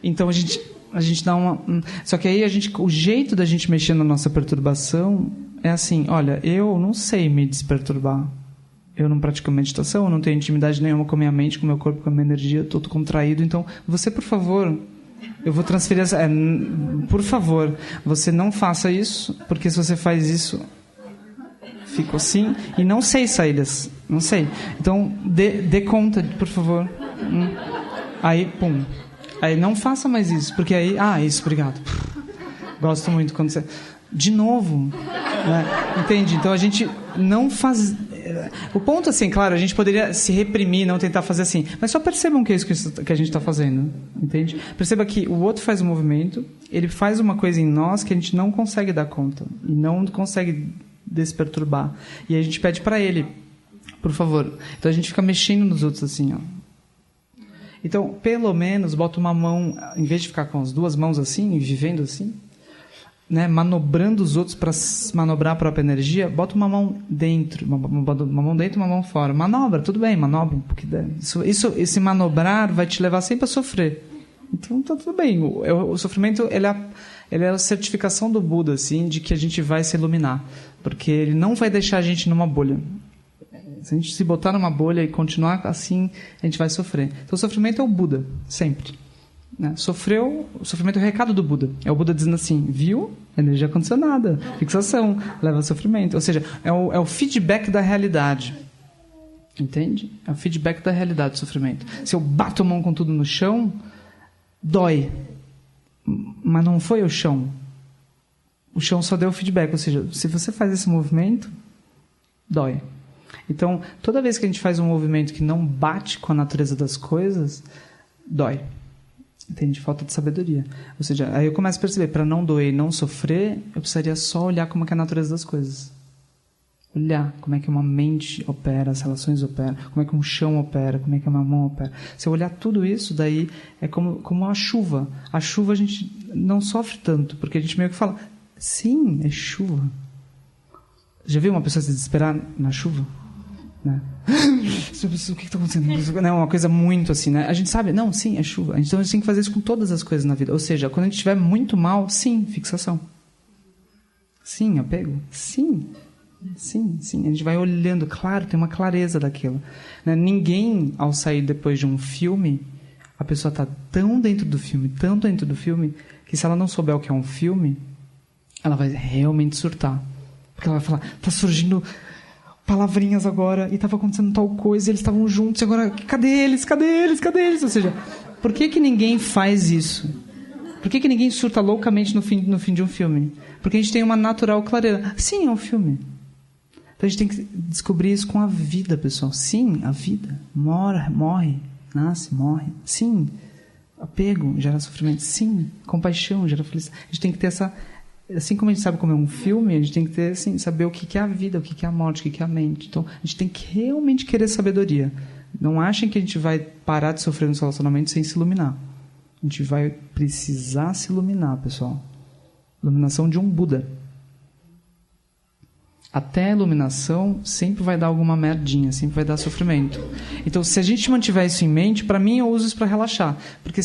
Então a gente dá uma... Só que aí o jeito da gente mexer na nossa perturbação é assim, olha, eu não sei me desperturbar. Eu não pratico meditação, eu não tenho intimidade nenhuma com a minha mente, com o meu corpo, com a minha energia, eu estou contraído. Então, você, por favor, eu vou transferir essa... por favor, você não faça isso, porque se você faz isso, fico assim, e não sei saídas, não sei. Então, dê conta, por favor. Aí, Aí não faça mais isso, porque aí... isso, obrigado. Gosto muito quando você... De novo. Né? Entende? Então a gente não faz... O ponto, assim, claro, a gente poderia se reprimir, não tentar fazer assim, mas só percebam que é isso que a gente está fazendo, entende? Perceba que o outro faz um movimento, ele faz uma coisa em nós que a gente não consegue dar conta e não consegue desperturbar. E a gente pede para ele, por favor. Então a gente fica mexendo nos outros assim, ó. Então, pelo menos, bota uma mão, em vez de ficar com as duas mãos assim, vivendo assim, né, manobrando os outros para manobrar a própria energia, bota uma mão dentro, uma mão dentro, uma mão fora. Manobra, tudo bem, manobra, porque esse manobrar vai te levar sempre a sofrer. Então, tá tudo bem. O sofrimento, ele é a certificação do Buda, assim, de que a gente vai se iluminar, porque ele não vai deixar a gente numa bolha. Se a gente se botar numa bolha e continuar assim, a gente vai sofrer. Então, o sofrimento é o Buda, sempre. Né? Sofreu, o sofrimento é o recado do Buda. É o Buda dizendo assim, viu? Energia condicionada, fixação, leva a sofrimento. Ou seja, é o feedback da realidade. Entende? É o feedback da realidade do sofrimento. Se eu bato a mão com tudo no chão, dói. Mas não foi o chão. O chão só deu o feedback. Ou seja, se você faz esse movimento, dói. Então, toda vez que a gente faz um movimento que não bate com a natureza das coisas, dói. Entende? Falta de sabedoria. Ou seja, aí eu começo a perceber, para não doer e não sofrer, eu precisaria só olhar como é que é a natureza das coisas. Olhar como é que uma mente opera, as relações operam, como é que um chão opera, como é que uma mão opera. Se eu olhar tudo isso, daí é como a chuva. A chuva a gente não sofre tanto, porque a gente meio que fala, sim, é chuva. Já viu uma pessoa se desesperar na chuva? Né? O que está acontecendo? Não, é uma coisa muito assim, né? A gente sabe, não, sim, é chuva. Então a gente tem que fazer isso com todas as coisas na vida. Ou seja, quando a gente estiver muito mal, sim, fixação. Sim, apego. Sim. Sim, sim. A gente vai olhando, claro, tem uma clareza daquilo. Né? Ninguém, ao sair depois de um filme, a pessoa está tão dentro do filme, que se ela não souber o que é um filme, ela vai realmente surtar. Porque ela vai falar, está surgindo palavrinhas agora, e estava acontecendo tal coisa, e eles estavam juntos, e agora, cadê eles? Ou seja, por que ninguém faz isso? Por que ninguém surta loucamente no fim de um filme? Porque a gente tem uma natural clareza. Sim, é um filme. Então a gente tem que descobrir isso com a vida, pessoal. Sim, a vida. Morre, nasce, morre. Sim, apego gera sofrimento. Sim, compaixão gera felicidade. A gente tem que ter essa... Assim como a gente sabe como é um filme, a gente tem que ter, assim, saber o que é a vida, o que é a morte, o que é a mente. Então, a gente tem que realmente querer sabedoria. Não achem que a gente vai parar de sofrer nos relacionamentos sem se iluminar. A gente vai precisar se iluminar, pessoal. Iluminação de um Buda. Até a iluminação sempre vai dar alguma merdinha, sempre vai dar sofrimento. Então, se a gente mantiver isso em mente, para mim eu uso isso para relaxar. Porque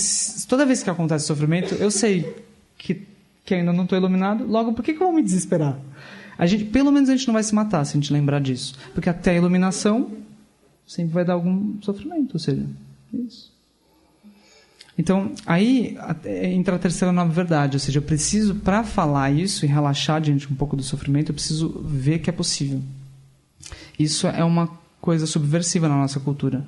toda vez que acontece sofrimento, eu sei que ainda não estou iluminado, logo, por que eu vou me desesperar? Pelo menos a gente não vai se matar se a gente lembrar disso. Porque até a iluminação sempre vai dar algum sofrimento, ou seja, isso. Então, aí entra a terceira nova verdade, ou seja, eu preciso, para falar isso e relaxar diante um pouco do sofrimento, eu preciso ver que é possível. Isso é uma coisa subversiva na nossa cultura.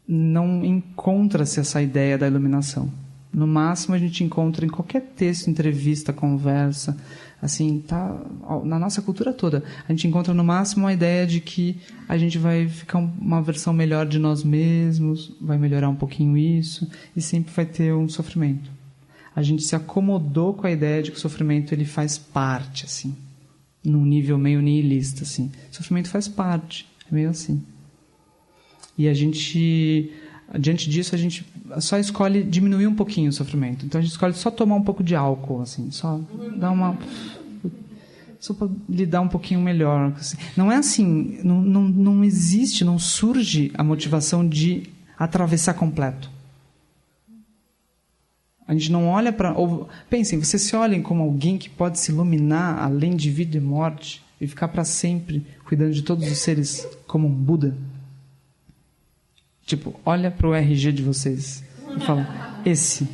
Não encontra-se essa ideia da iluminação. No máximo a gente encontra em qualquer texto, entrevista, conversa, assim, tá, na nossa cultura toda, a gente encontra no máximo a ideia de que a gente vai ficar uma versão melhor de nós mesmos, vai melhorar um pouquinho isso, e sempre vai ter um sofrimento. A gente se acomodou com a ideia de que o sofrimento ele faz parte, assim, num nível meio nihilista, assim. O sofrimento faz parte, é meio assim. E a gente... Diante disso, a gente só escolhe diminuir um pouquinho o sofrimento. Então, a gente escolhe só tomar um pouco de álcool, assim, só dar uma... Só para lidar um pouquinho melhor. Assim. Não é assim, não existe, não surge a motivação de atravessar completo. A gente não olha para... Pensem, vocês se olhem como alguém que pode se iluminar além de vida e morte e ficar para sempre cuidando de todos os seres como um Buda. Tipo, olha para o RG de vocês e fala, esse.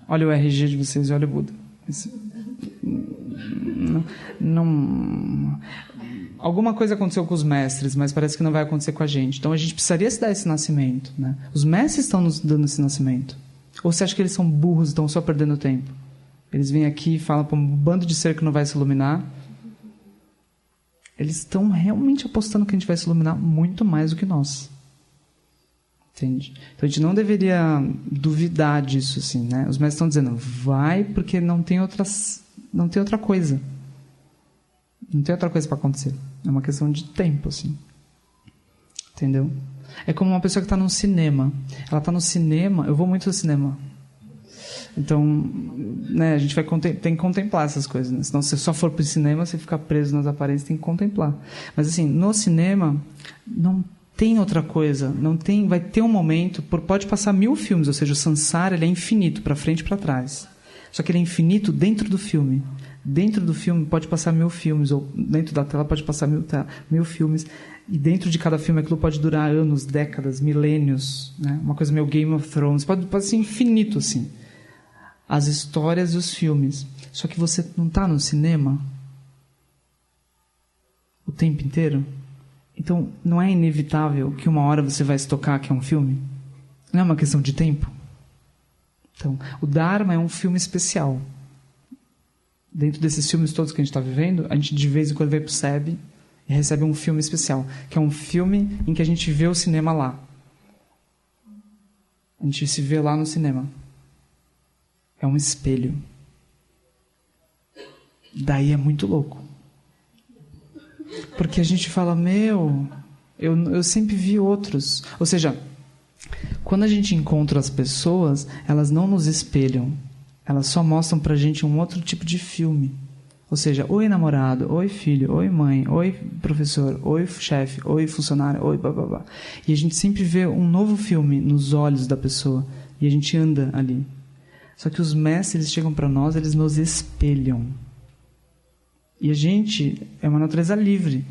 Olha o RG de vocês e olha o Buda. Esse. Não. Alguma coisa aconteceu com os mestres, mas parece que não vai acontecer com a gente. Então a gente precisaria se dar esse nascimento. Né? Os mestres estão nos dando esse nascimento. Ou você acha que eles são burros e estão só perdendo tempo? Eles vêm aqui e falam para um bando de ser que não vai se iluminar. Eles estão realmente apostando que a gente vai se iluminar muito mais do que nós. Entende? Então a gente não deveria duvidar disso, assim, né? Os mestres estão dizendo, vai porque não tem outra coisa. Não tem outra coisa para acontecer. É uma questão de tempo, assim. Entendeu? É como uma pessoa que está num cinema. Ela está no cinema, eu vou muito ao cinema. Então, né, a gente tem que contemplar essas coisas, né? Senão, se você só for para o cinema, você fica preso nas aparências, tem que contemplar. Mas, assim, no cinema, não tem outra coisa. Vai ter um momento, pode passar 1000 filmes, ou seja, o Sansara ele é infinito, para frente e para trás. Só que ele é infinito dentro do filme. Dentro do filme pode passar 1000 filmes, ou dentro da tela pode passar 1000 filmes. E dentro de cada filme aquilo pode durar anos, décadas, milênios, né? Uma coisa meio Game of Thrones. Pode ser infinito, assim. As histórias e os filmes. Só que você não está no cinema o tempo inteiro. Então, não é inevitável que uma hora você vai se tocar que é um filme? Não é uma questão de tempo? Então, o Dharma é um filme especial. Dentro desses filmes todos que a gente está vivendo, a gente de vez em quando vai para o SEB e recebe um filme especial, que é um filme em que a gente vê o cinema lá. A gente se vê lá no cinema. É um espelho. Daí é muito louco. Porque a gente fala, eu sempre vi outros. Ou seja, quando a gente encontra as pessoas, elas não nos espelham. Elas só mostram pra gente um outro tipo de filme. Ou seja, oi namorado, oi filho, oi mãe, oi professor, oi chefe, oi funcionário, oi bababá. E a gente sempre vê um novo filme nos olhos da pessoa. E a gente anda ali. Só que os mestres, eles chegam para nós, eles nos espelham. E a gente é uma natureza livre.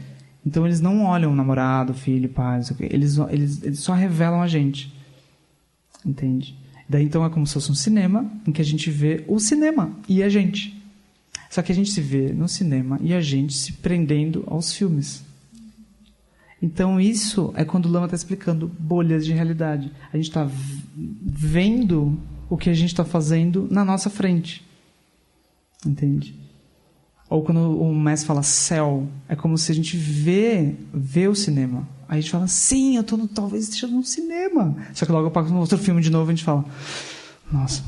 Então eles não olham o namorado, filho, pai, eles só revelam a gente. Entende? Daí então é como se fosse um cinema em que a gente vê o cinema e a gente. Só que a gente se vê no cinema e a gente se prendendo aos filmes. Então isso é quando o Lama está explicando bolhas de realidade. A gente está vendo o que a gente está fazendo na nossa frente. Entende? Ou quando o mestre fala céu, é como se a gente vê o cinema. Aí a gente fala, sim, talvez esteja num cinema. Só que logo passa no outro filme de novo e a gente fala, nossa,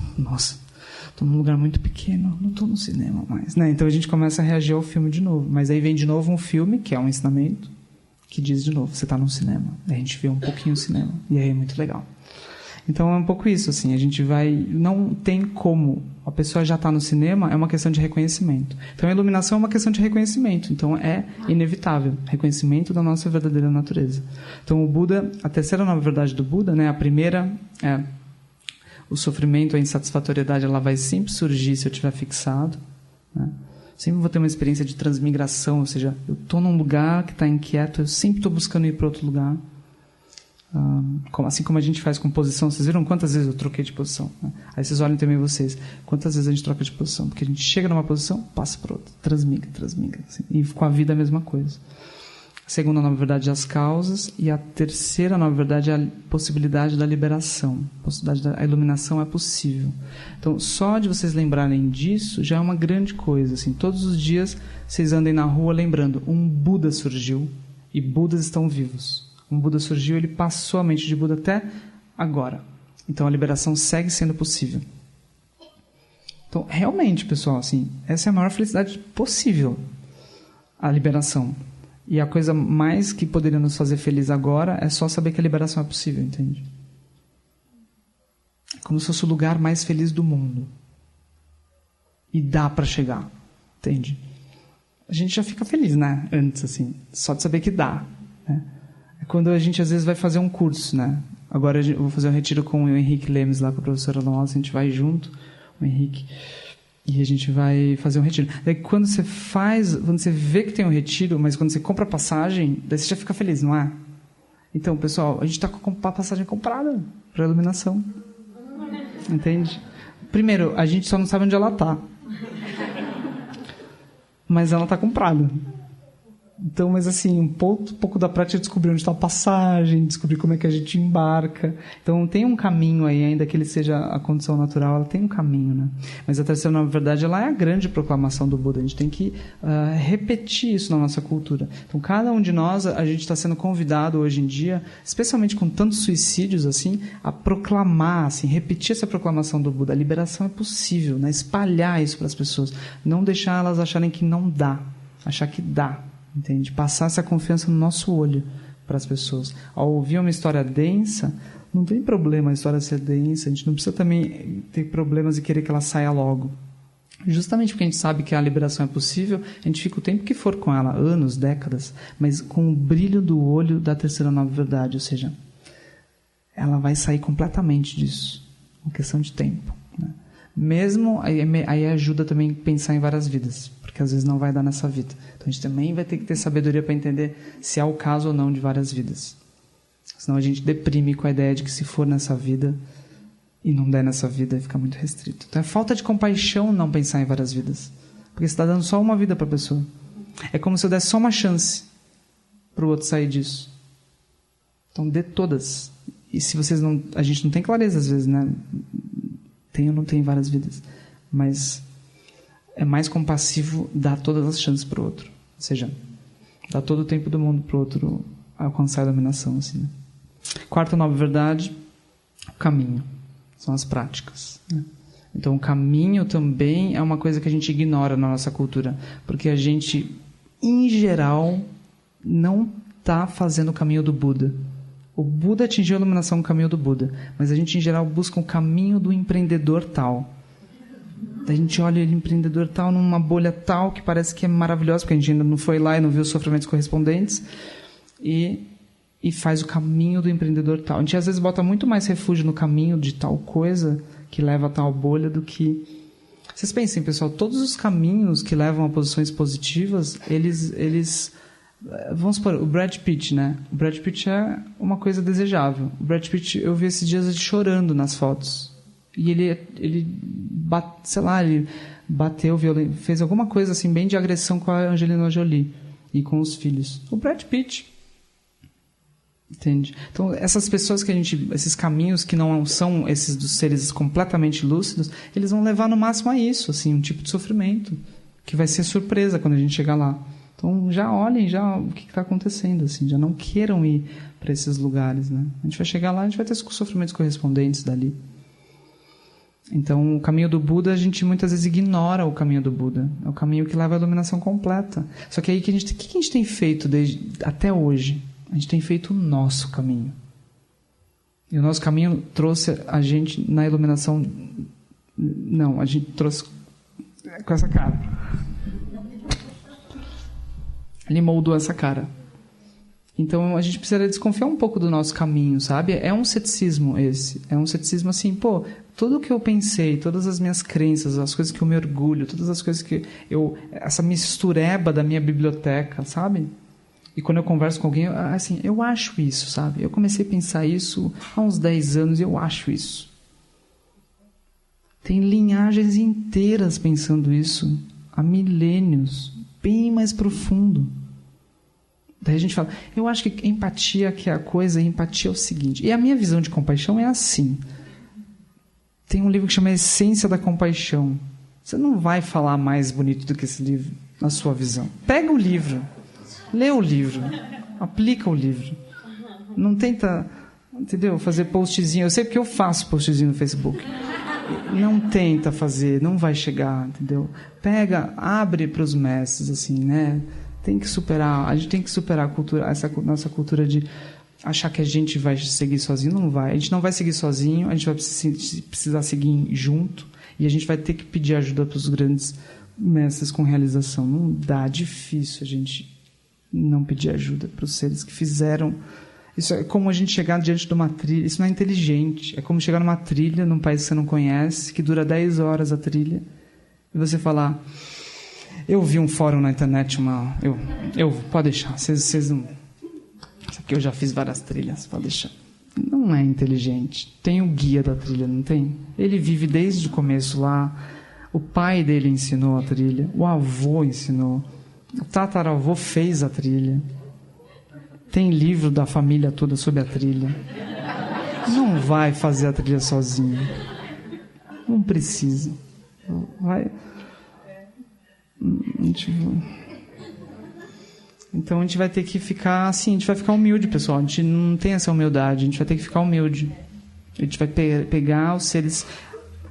estou num lugar muito pequeno, não estou no cinema mais. Né? Então a gente começa a reagir ao filme de novo. Mas aí vem de novo um filme, que é um ensinamento, que diz de novo, você está num cinema. Aí a gente vê um pouquinho o cinema. E aí é muito legal. Então é um pouco isso, assim, a gente não tem como, a pessoa já está no cinema, é uma questão de reconhecimento. Então a iluminação é uma questão de reconhecimento, então é inevitável, reconhecimento da nossa verdadeira natureza. Então o Buda, a terceira nova verdade do Buda, né, a primeira é o sofrimento, a insatisfatoriedade, ela vai sempre surgir se eu estiver fixado, né? Sempre vou ter uma experiência de transmigração, ou seja, eu estou num lugar que está inquieto, eu sempre estou buscando ir para outro lugar. Assim como a gente faz com posição. Vocês viram quantas vezes eu troquei de posição, né? Aí vocês olhem também vocês, quantas vezes a gente troca de posição, porque a gente chega numa posição, passa para outra, transmigra assim. E com a vida é a mesma coisa. A segunda nova verdade é as causas, e a terceira nova verdade é a possibilidade da liberação, a iluminação é possível. Então só de vocês lembrarem disso já é uma grande coisa, assim. Todos os dias vocês andem na rua lembrando, um Buda surgiu e Budas estão vivos. Um Buda surgiu, ele passou a mente de Buda até agora. Então a liberação segue sendo possível. Então, realmente, pessoal, assim, essa é a maior felicidade possível, a liberação. E a coisa mais que poderia nos fazer felizes agora é só saber que a liberação é possível, entende? É como se fosse o lugar mais feliz do mundo. E dá para chegar, entende? A gente já fica feliz, né? Antes, assim, só de saber que dá, né? Quando a gente às vezes vai fazer um curso, né? Agora eu vou fazer um retiro com o Henrique Lemes lá com a professora nossa, a gente vai junto, o Henrique, e a gente vai fazer um retiro. Daí quando você vê que tem um retiro, mas quando você compra a passagem, daí você já fica feliz, não é? Então, pessoal, a gente está com a passagem comprada para a iluminação. Entende? Primeiro, a gente só não sabe onde ela está. Mas ela está comprada. Então, mas assim, um pouco da prática é descobrir onde está a passagem, descobrir como é que a gente embarca. Então, tem um caminho aí, ainda que ele seja a condição natural, ela tem um caminho, né? Mas a terceira, na verdade, ela é a grande proclamação do Buda. A gente tem que repetir isso na nossa cultura. Então, cada um de nós, a gente está sendo convidado hoje em dia, especialmente com tantos suicídios, assim, a proclamar, assim, repetir essa proclamação do Buda. A liberação é possível, né? Espalhar isso para as pessoas. Não deixar elas acharem que não dá. Achar que dá. Entende? Passar essa confiança no nosso olho para as pessoas. Ao ouvir uma história densa, não tem problema a história ser densa, a gente não precisa também ter problemas e querer que ela saia logo. Justamente porque a gente sabe que a liberação é possível, a gente fica o tempo que for com ela, anos, décadas, mas com o brilho do olho da terceira nova verdade, ou seja, ela vai sair completamente disso, uma questão de tempo, né? Mesmo, aí ajuda também a pensar em várias vidas, porque às vezes não vai dar nessa vida. Então a gente também vai ter que ter sabedoria para entender se é o caso ou não de várias vidas. Senão a gente deprime com a ideia de que se for nessa vida e não der nessa vida, fica muito restrito. Então é falta de compaixão não pensar em várias vidas, porque você está dando só uma vida para a pessoa. É como se eu desse só uma chance para o outro sair disso. Então dê todas. E se vocês não... A gente não tem clareza às vezes, né? Tem ou não tem várias vidas. Mas é mais compassivo dar todas as chances para o outro. Ou seja, dar todo o tempo do mundo para o outro alcançar a dominação. Assim, né? Quarta nova verdade, o caminho. São as práticas. Né? Então, o caminho também é uma coisa que a gente ignora na nossa cultura. Porque a gente, em geral, não está fazendo o caminho do Buda. O Buda atingiu a iluminação no caminho do Buda, mas a gente, em geral, busca o caminho do empreendedor tal. A gente olha ele, empreendedor tal, numa bolha tal, que parece que é maravilhosa, porque a gente ainda não foi lá e não viu os sofrimentos correspondentes, e faz o caminho do empreendedor tal. A gente, às vezes, bota muito mais refúgio no caminho de tal coisa que leva a tal bolha do que... Vocês pensem, pessoal, todos os caminhos que levam a posições positivas, eles vamos supor, o Brad Pitt, né? O Brad Pitt é uma coisa desejável. O Brad Pitt, eu vi esses dias ele chorando nas fotos. E ele bateu, fez alguma coisa assim, bem de agressão com a Angelina Jolie e com os filhos. O Brad Pitt. Entende? Então, essas pessoas que esses caminhos que não são esses dos seres completamente lúcidos, eles vão levar no máximo a isso, assim, um tipo de sofrimento, que vai ser surpresa quando a gente chegar lá. Então, já olhem o que está acontecendo, assim, já não queiram ir para esses lugares, né? A gente vai chegar lá, a gente vai ter os sofrimentos correspondentes dali. Então, o caminho do Buda, a gente muitas vezes ignora o caminho do Buda. É o caminho que leva à iluminação completa. Só que aí, o que a gente tem feito até hoje? A gente tem feito o nosso caminho. E o nosso caminho trouxe a gente na iluminação... Não, a gente trouxe com essa cara. Ele moldou essa cara. Então, a gente precisa desconfiar um pouco do nosso caminho, sabe? É um ceticismo esse. É um ceticismo assim, tudo o que eu pensei, todas as minhas crenças, as coisas que eu me orgulho, todas as coisas que essa mistureba da minha biblioteca, sabe? E quando eu converso com alguém, assim, eu acho isso, sabe? Eu comecei a pensar isso há uns 10 anos e eu acho isso. Tem linhagens inteiras pensando isso há milênios, bem mais profundo. Daí a gente fala, eu acho que empatia que é a coisa, e empatia é o seguinte. E a minha visão de compaixão é assim. Tem um livro que chama Essência da Compaixão. Você não vai falar mais bonito do que esse livro, na sua visão. Pega o livro, lê o livro, aplica o livro. Não tenta, entendeu, fazer postzinho. Eu sei porque eu faço postzinho no Facebook. Não tenta fazer, não vai chegar, entendeu? Pega, abre para os mestres, assim, né? A gente tem que superar a cultura, essa nossa cultura de achar que a gente vai seguir sozinho. Não vai. A gente não vai seguir sozinho, a gente vai precisar seguir junto e a gente vai ter que pedir ajuda para os grandes mestres com realização. Não dá, difícil a gente não pedir ajuda para os seres que fizeram. Isso é como a gente chegar diante de uma trilha. Isso não é inteligente. É como chegar numa trilha num país que você não conhece, que dura 10 horas a trilha, e você falar... Eu vi um fórum na internet, pode deixar, vocês não... Isso aqui eu já fiz várias trilhas, pode deixar. Não é inteligente. Tem o guia da trilha, não tem? Ele vive desde o começo lá. O pai dele ensinou a trilha, o avô ensinou. O tataravô fez a trilha. Tem livro da família toda sobre a trilha. Não vai fazer a trilha sozinho. Não precisa. Vai. Então a gente vai ter que ficar assim, a gente vai ficar humilde, pessoal. A gente não tem essa humildade, a gente vai ter que ficar humilde. A gente vai pegar os seres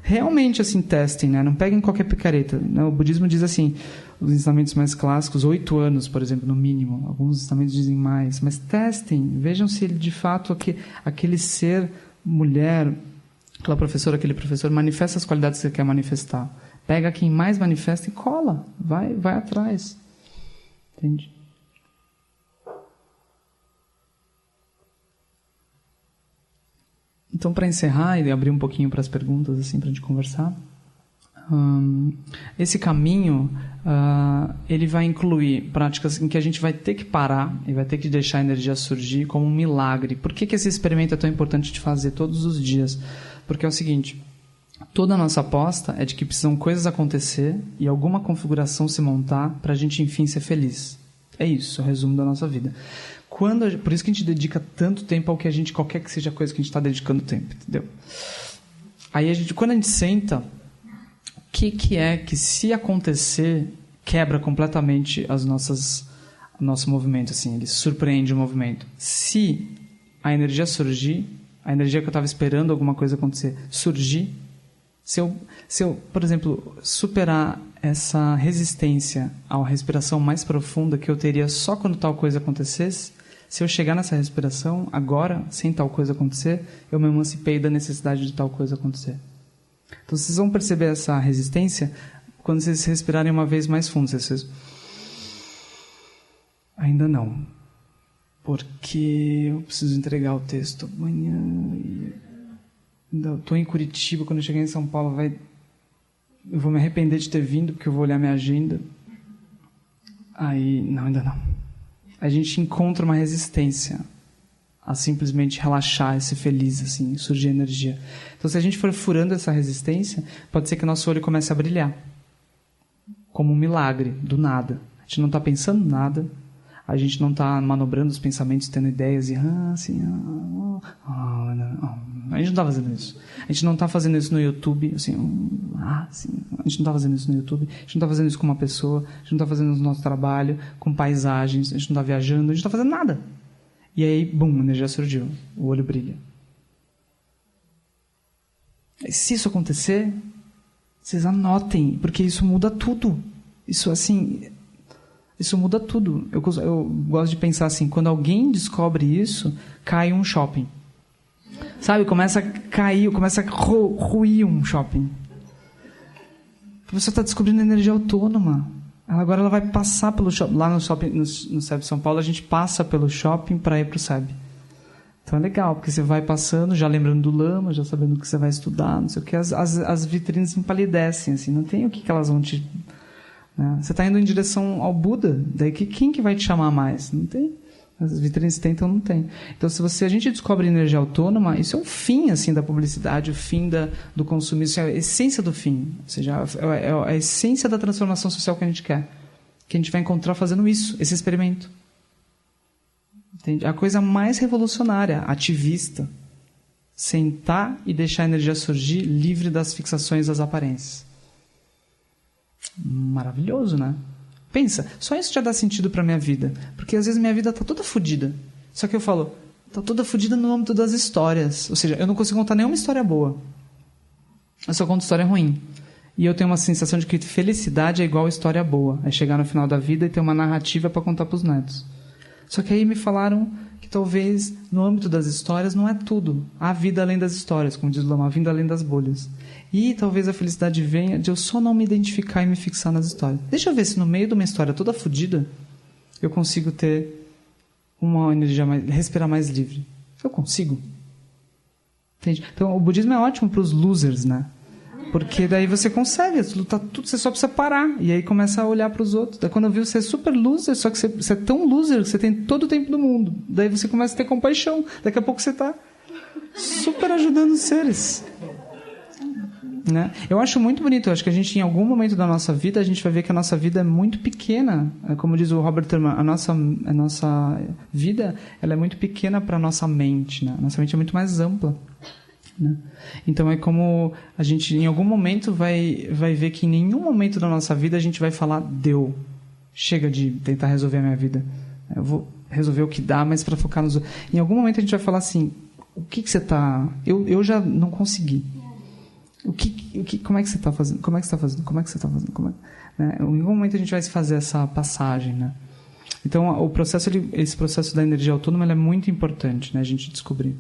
realmente assim, testem, né? Não peguem qualquer picareta. O budismo diz assim, os ensinamentos mais clássicos, 8 anos, por exemplo, no mínimo. Alguns ensinamentos dizem mais, mas testem, vejam se ele de fato aquele ser, mulher, aquela professora, aquele professor manifesta as qualidades que você quer manifestar. Pega quem mais manifesta e cola, vai atrás. Entende? Então, para encerrar e abrir um pouquinho para as perguntas, assim, para a gente conversar, esse caminho, ele vai incluir práticas em que a gente vai ter que parar e vai ter que deixar a energia surgir como um milagre. Por que esse experimento é tão importante de fazer todos os dias? Porque é o seguinte, toda a nossa aposta é de que precisam coisas acontecer e alguma configuração se montar para a gente, enfim, ser feliz. É isso, é o resumo da nossa vida. Por isso que a gente dedica tanto tempo ao que a gente, qualquer que seja a coisa que a gente está dedicando tempo, entendeu? Aí quando a gente senta, o que é que, se acontecer, quebra completamente o nosso movimento, assim, ele surpreende o movimento. Se a energia surgir, a energia que eu estava esperando alguma coisa acontecer, surgir, se eu, por exemplo, superar essa resistência à respiração mais profunda que eu teria só quando tal coisa acontecesse, se eu chegar nessa respiração agora, sem tal coisa acontecer, eu me emancipei da necessidade de tal coisa acontecer. Então vocês vão perceber essa resistência quando vocês respirarem uma vez mais fundo. Vocês... Ainda não, porque eu preciso entregar o texto amanhã e... Estou em Curitiba, quando eu chegar em São Paulo eu vou me arrepender de ter vindo, porque eu vou olhar minha agenda. Aí, não, ainda não. A gente encontra uma resistência a simplesmente relaxar e ser feliz, assim, surgir energia. Então, se a gente for furando essa resistência, pode ser que o nosso olho comece a brilhar. Como um milagre, do nada. A gente não está pensando nada, a gente não está manobrando os pensamentos, tendo ideias e a gente não está fazendo isso. A gente não está fazendo isso no YouTube, assim, a gente não está fazendo isso no YouTube, a gente não está fazendo isso com uma pessoa, a gente não está fazendo isso no nosso trabalho, com paisagens, a gente não está viajando, a gente não está fazendo nada. E aí, bum, a energia surgiu, o olho brilha. E se isso acontecer, vocês anotem, porque isso muda tudo. Isso, assim... Isso muda tudo. Eu gosto de pensar assim, quando alguém descobre isso, cai um shopping. Sabe, começa a cair, começa a ruir um shopping. A pessoa está descobrindo energia autônoma. Agora ela vai passar pelo shopping. Lá no shopping, no SEB São Paulo, a gente passa pelo shopping para ir para o SEB. Então é legal, porque você vai passando, já lembrando do lama, já sabendo o que você vai estudar, não sei o que. As vitrines empalidecem, assim, não tem o que elas vão te... Você está indo em direção ao Buda, daí quem que vai te chamar mais? Não tem. As vitrines tem, então não tem. Então, se a gente descobre energia autônoma, isso é o fim, assim, da publicidade, o fim do consumismo, isso é a essência do fim. Ou seja, é a essência da transformação social que a gente quer. Que a gente vai encontrar fazendo isso, esse experimento. Entende? A coisa mais revolucionária, ativista. Sentar e deixar a energia surgir livre das fixações das aparências. Maravilhoso, né? Pensa, só isso já dá sentido pra minha vida. Porque às vezes minha vida tá toda fodida. Só que eu falo, tá toda fodida no âmbito das histórias. Ou seja, eu não consigo contar nenhuma história boa. Eu só conto história ruim. E eu tenho uma sensação de que felicidade é igual a história boa. É chegar no final da vida e ter uma narrativa pra contar pros netos. Só que aí me falaram que talvez no âmbito das histórias não é tudo. Há vida além das histórias, como diz o Lama, há vida além das bolhas. E talvez a felicidade venha de eu só não me identificar e me fixar nas histórias. Deixa eu ver se no meio de uma história toda fodida eu consigo ter uma energia respirar mais livre. Eu consigo. Entende? Então o budismo é ótimo para os losers, né? Porque daí você consegue lutar tudo, você só precisa parar. E aí começa a olhar para os outros. Daí quando eu vi você é super loser, só que você é tão loser que você tem todo o tempo do mundo. Daí você começa a ter compaixão. Daqui a pouco você está super ajudando os seres. Né? Eu acho muito bonito. Eu acho que a gente, em algum momento da nossa vida, a gente vai ver que a nossa vida é muito pequena. Como diz o Robert Thurman, a nossa vida ela é muito pequena para a nossa mente. Né? A nossa mente é muito mais ampla. Né? Então é como a gente, em algum momento, vai ver que em nenhum momento da nossa vida a gente vai falar, deu, chega de tentar resolver a minha vida. Eu vou resolver o que dá, mas para focar nos... Em algum momento a gente vai falar assim, o que você está... Eu já não consegui. Como é que você está fazendo? Como é que você está fazendo? Como é que você está fazendo? Né? Em algum momento a gente vai fazer essa passagem, né? Então, esse processo da energia autônoma ele é muito importante, né? A gente descobrir.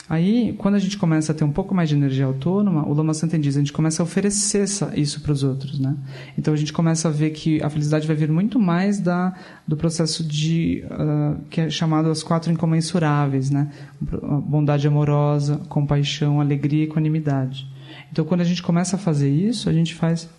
Aí, quando a gente começa a ter um pouco mais de energia autônoma, o Lama Santen diz, a gente começa a oferecer isso para os outros, né? Então, a gente começa a ver que a felicidade vai vir muito mais do processo que é chamado as 4 incomensuráveis, né? Bondade amorosa, compaixão, alegria e equanimidade. Então, quando a gente começa a fazer isso, a gente faz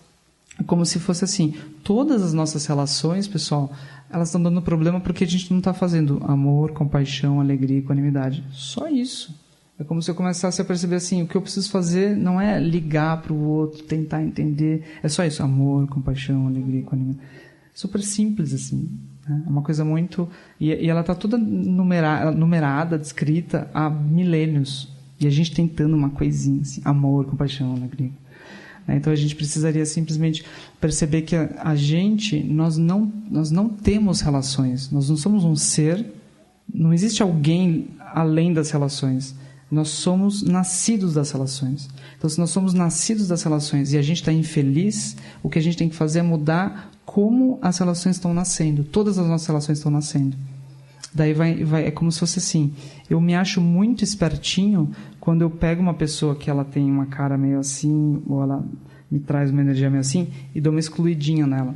como se fosse assim, todas as nossas relações, pessoal, elas estão dando problema porque a gente não está fazendo amor, compaixão, alegria e equanimidade. Só isso. É como se eu começasse a perceber assim, o que eu preciso fazer não é ligar para o outro, tentar entender, é só isso, amor, compaixão, alegria e equanimidade. Super simples assim, né? É uma coisa muito... E ela está toda numerada, descrita há milênios. E a gente tentando uma coisinha assim, amor, compaixão, alegria. Então a gente precisaria simplesmente perceber que nós não temos relações, nós não somos um ser, não existe alguém além das relações, nós somos nascidos das relações. Então se nós somos nascidos das relações e a gente está infeliz, o que a gente tem que fazer é mudar como as relações estão nascendo, todas as nossas relações estão nascendo. Daí é como se fosse assim, eu me acho muito espertinho quando eu pego uma pessoa que ela tem uma cara meio assim, ou ela me traz uma energia meio assim, e dou uma excluidinha nela.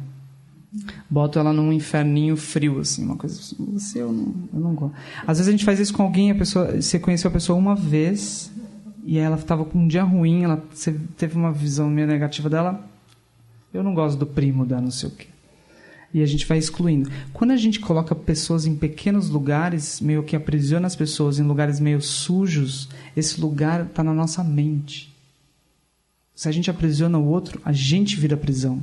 Boto ela num inferninho frio, assim, uma coisa assim, eu não gosto. Às vezes a gente faz isso com alguém, você conheceu a pessoa uma vez, e aí ela estava com um dia ruim, você teve uma visão meio negativa dela, eu não gosto do primo dela, não sei o quê. E a gente vai excluindo. Quando a gente coloca pessoas em pequenos lugares, meio que aprisiona as pessoas em lugares meio sujos, esse lugar está na nossa mente. Se a gente aprisiona o outro, a gente vira prisão.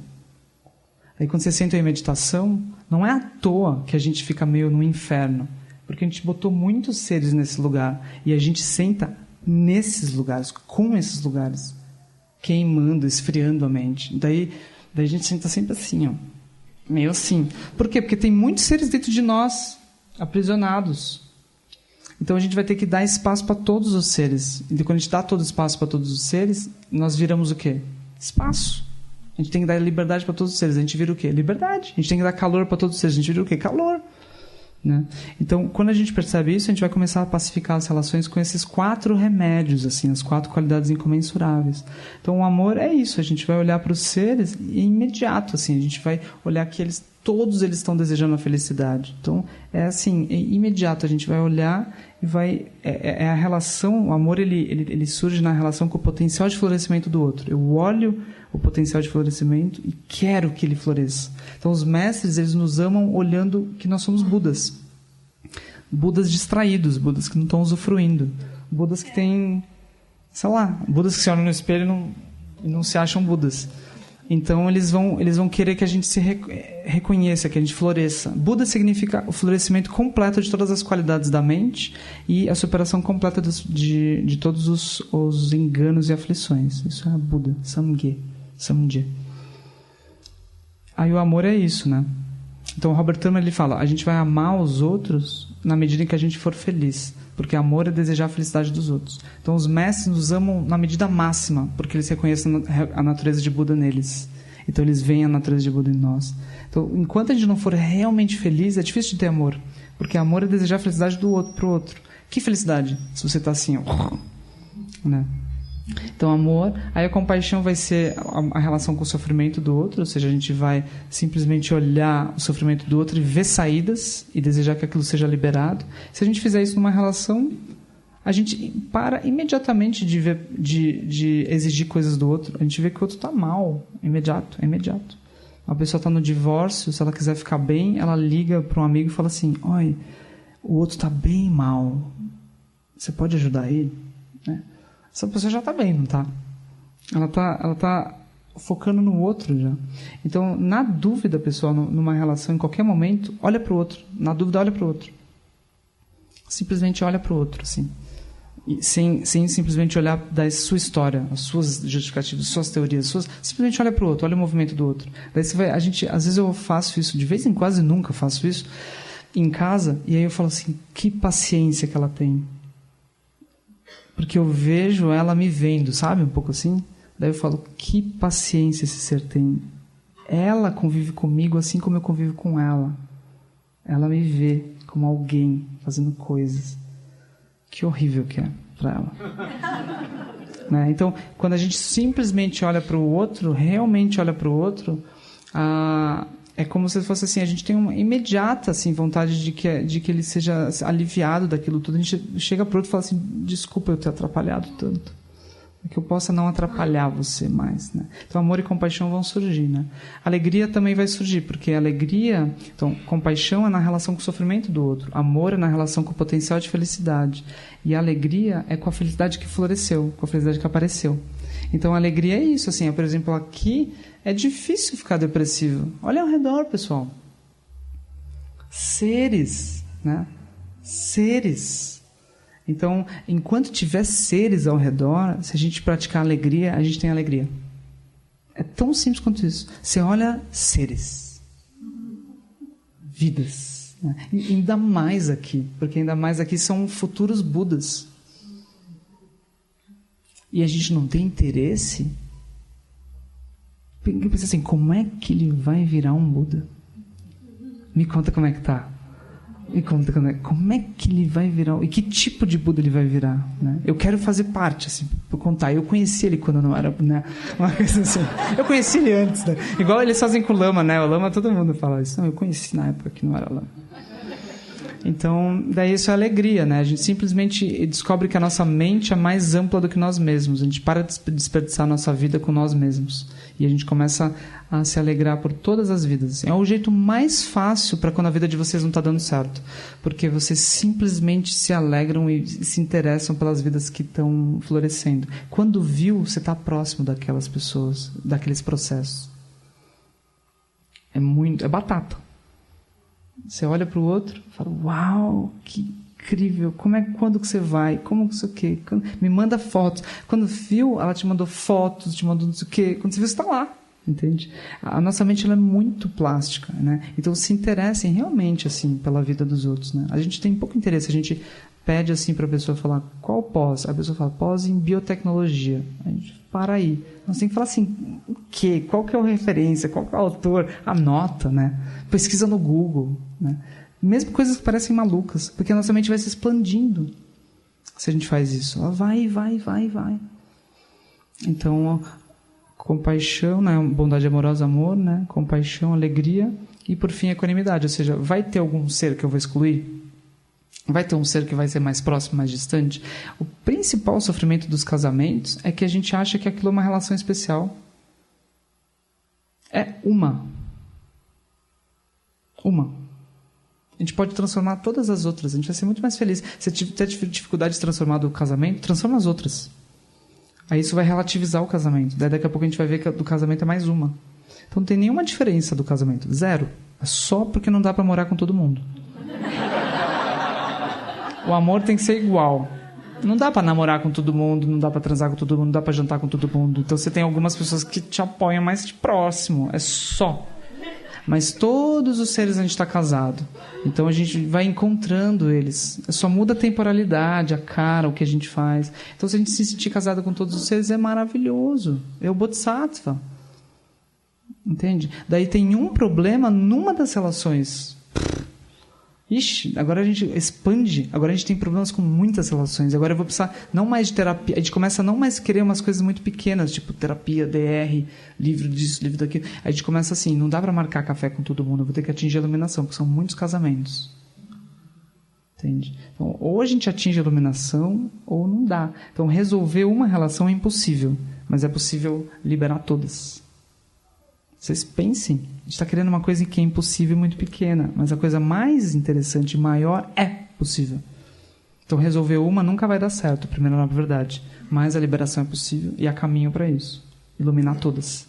Aí quando você senta em meditação, não é à toa que a gente fica meio no inferno, porque a gente botou muitos seres nesse lugar, e a gente senta nesses lugares, com esses lugares, queimando, esfriando a mente. Daí a gente senta sempre assim, ó. Meio assim. Por quê? Porque tem muitos seres dentro de nós, aprisionados. Então a gente vai ter que dar espaço para todos os seres. E quando a gente dá todo espaço para todos os seres, nós viramos o quê? Espaço. A gente tem que dar liberdade para todos os seres. A gente vira o quê? Liberdade. A gente tem que dar calor para todos os seres. A gente vira o quê? Calor. Né? Então, quando a gente percebe isso, a gente vai começar a pacificar as relações com esses 4 remédios, assim, as 4 qualidades incomensuráveis. Então, o amor é isso. A gente vai olhar para os seres e é imediato, assim, a gente vai olhar que todos eles estão desejando a felicidade. Então, é assim, é imediato. A gente vai olhar e vai... É a relação, o amor, ele surge na relação com o potencial de florescimento do outro. Eu olho o potencial de florescimento e quero que ele floresça. Então, os mestres, eles nos amam olhando que nós somos Budas. Budas distraídos, Budas que não estão usufruindo. Budas que têm, sei lá, Budas que se olham no espelho e não se acham Budas. Então, eles vão querer que a gente se reconheça, que a gente floresça. Buda significa o florescimento completo de todas as qualidades da mente e a superação completa de todos os enganos e aflições. Isso é Buda, Samgye. Aí o amor é isso, né? Então o Robert Thurman ele fala, a gente vai amar os outros na medida em que a gente for feliz, porque amor é desejar a felicidade dos outros. Então os mestres nos amam na medida máxima, porque eles reconhecem a natureza de Buda neles. Então eles veem a natureza de Buda em nós. Então enquanto a gente não for realmente feliz, é difícil de ter amor, porque amor é desejar a felicidade do outro pro outro. Que felicidade? Se você está assim, ó, né? Então, amor, aí a compaixão vai ser a relação com o sofrimento do outro, ou seja, a gente vai simplesmente olhar o sofrimento do outro e ver saídas e desejar que aquilo seja liberado. Se a gente fizer isso numa relação, a gente para imediatamente de exigir coisas do outro. A gente vê que o outro está mal, é imediato. Uma pessoa está no divórcio, se ela quiser ficar bem, ela liga para um amigo e fala assim, olha, o outro está bem mal, você pode ajudar ele? Né? Essa pessoa já está bem, não está? Ela tá focando no outro já. Então, na dúvida, pessoal, numa relação, em qualquer momento, olha para o outro. Na dúvida, olha para o outro. Simplesmente olha para o outro, assim. E sem simplesmente olhar da sua história, as suas justificativas, as suas teorias, simplesmente olha para o outro, olha o movimento do outro. Daí às vezes eu faço isso, de vez em quase nunca faço isso, em casa, e aí eu falo assim, que paciência que ela tem. Porque eu vejo ela me vendo, sabe? Um pouco assim. Daí eu falo, que paciência esse ser tem. Ela convive comigo assim como eu convivo com ela. Ela me vê como alguém fazendo coisas. Que horrível que é para ela. Né? Então, quando a gente simplesmente olha para o outro, realmente olha para o outro, é como se fosse assim, a gente tem uma imediata assim, vontade de que ele seja aliviado daquilo tudo. A gente chega para o outro e fala assim, desculpa eu ter atrapalhado tanto. Que eu possa não atrapalhar você mais, né? Então, amor e compaixão vão surgir, né? Alegria também vai surgir, porque alegria... Então, compaixão é na relação com o sofrimento do outro. Amor é na relação com o potencial de felicidade. E a alegria é com a felicidade que floresceu, com a felicidade que apareceu. Então, a alegria é isso, assim. Por exemplo, aqui é difícil ficar depressivo. Olha ao redor, pessoal. Seres, né? Seres. Então, enquanto tiver seres ao redor, se a gente praticar alegria, a gente tem alegria. É tão simples quanto isso. Você olha seres, vidas. Né? E ainda mais aqui, porque ainda mais aqui são futuros Budas. E a gente não tem interesse. Eu penso assim, como é que ele vai virar um Buda? Me conta como é que tá. E como é que ele vai virar? E que tipo de Buda ele vai virar? Né? Eu quero fazer parte, assim, para contar. Eu conheci ele quando eu não era, né? Uma coisa assim. Eu conheci ele antes, né? Igual eles fazem com o Lama, né? O Lama, todo mundo fala isso. Não, eu conheci na época que não era Lama. Então, daí isso é alegria, né? A gente simplesmente descobre que a nossa mente é mais ampla do que nós mesmos. A gente para de desperdiçar a nossa vida com nós mesmos. E a gente começa a se alegrar por todas as vidas. É o jeito mais fácil para quando a vida de vocês não está dando certo. Porque vocês simplesmente se alegram e se interessam pelas vidas que estão florescendo. Quando viu, você está próximo daquelas pessoas, daqueles processos. É batata. Você olha para o outro e fala, uau, que incrível, quando que você vai, como que isso aqui, me manda fotos. Quando viu, ela te mandou fotos, te mandou não sei o quê, quando você viu, você está lá, entende? A nossa mente ela é muito plástica, né? Então se interessem realmente assim pela vida dos outros, né? A gente tem pouco interesse, a gente pede assim para a pessoa falar, qual pós? A pessoa fala, pós em biotecnologia. A gente para aí. Nós temos que falar assim, o quê? Qual que é a referência? Qual que é o autor? Anota, né? Pesquisa no Google, né? Mesmo coisas que parecem malucas, porque a nossa mente vai se expandindo se a gente faz isso. Ela vai. Então, compaixão, né? Bondade amorosa, amor, né? Compaixão, alegria e, por fim, equanimidade. Ou seja, vai ter algum ser que eu vou excluir? Vai ter um ser que vai ser mais próximo, mais distante? O principal sofrimento dos casamentos é que a gente acha que aquilo é uma relação especial. É uma. A gente pode transformar todas as outras. A gente vai ser muito mais feliz. Se tiver dificuldade de transformar do casamento, transforma as outras. Aí isso vai relativizar o casamento. Daí daqui a pouco a gente vai ver que do casamento é mais uma. Então não tem nenhuma diferença do casamento. Zero. É só porque não dá para morar com todo mundo. O amor tem que ser igual. Não dá para namorar com todo mundo, não dá para transar com todo mundo, não dá para jantar com todo mundo. Então você tem algumas pessoas que te apoiam mais de próximo. É só. Mas todos os seres a gente está casado. Então a gente vai encontrando eles. Só muda a temporalidade, a cara, o que a gente faz. Então se a gente se sentir casado com todos os seres, é maravilhoso. É o Bodhisattva. Entende? Daí tem um problema numa das relações. Ixi, agora a gente expande. Agora a gente tem problemas com muitas relações. Agora eu vou precisar não mais de terapia. A gente começa a não mais querer umas coisas muito pequenas, tipo terapia, DR, livro disso, livro daquilo. A gente começa assim, não dá para marcar café com todo mundo. Eu vou ter que atingir a iluminação, porque são muitos casamentos. Entende? Então, ou a gente atinge a iluminação, ou não dá. Então, resolver uma relação é impossível. Mas é possível liberar todas. Vocês pensem, a gente está querendo uma coisa que é impossível e muito pequena, mas a coisa mais interessante e maior é possível. Então, resolver uma nunca vai dar certo, primeira nova verdade. Mas a liberação é possível e há caminho para isso. Iluminar todas.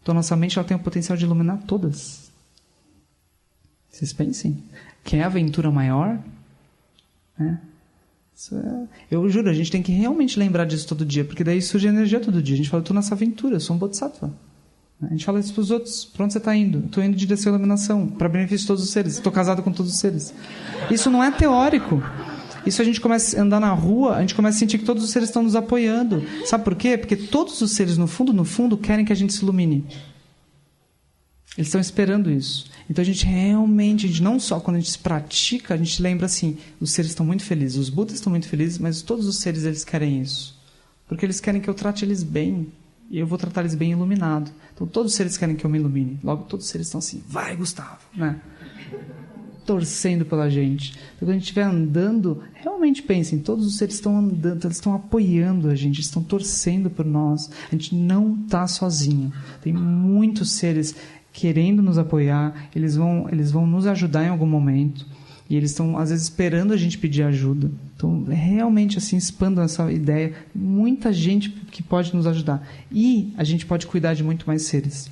Então, nossa mente ela tem o potencial de iluminar todas. Vocês pensem. Quer aventura maior? Eu juro, a gente tem que realmente lembrar disso todo dia, porque daí surge energia todo dia. A gente fala, eu estou nessa aventura, eu sou um bodhisattva. A gente fala isso para os outros. Para onde você está indo? Estou indo em direção à iluminação, para benefício de todos os seres. Estou casado com todos os seres. Isso não é teórico. Isso a gente começa a andar na rua, a gente começa a sentir que todos os seres estão nos apoiando. Sabe por quê? Porque todos os seres, no fundo, querem que a gente se ilumine. Eles estão esperando isso. Então a gente não só quando a gente se pratica, a gente lembra assim, os seres estão muito felizes, os Budas estão muito felizes, mas todos os seres eles querem isso. Porque eles querem que eu trate eles bem, e eu vou tratar eles bem iluminado. Então todos os seres querem que eu me ilumine. Logo todos os seres estão assim, vai Gustavo, né? Torcendo pela gente. Então, quando a gente estiver andando, realmente pensem, todos os seres estão andando, eles estão apoiando a gente, estão torcendo por nós. A gente não está sozinho. Tem muitos seres querendo nos apoiar, eles vão nos ajudar em algum momento. E eles estão, às vezes, esperando a gente pedir ajuda. Então, realmente, assim, expandam essa ideia. Muita gente que pode nos ajudar. E a gente pode cuidar de muito mais seres.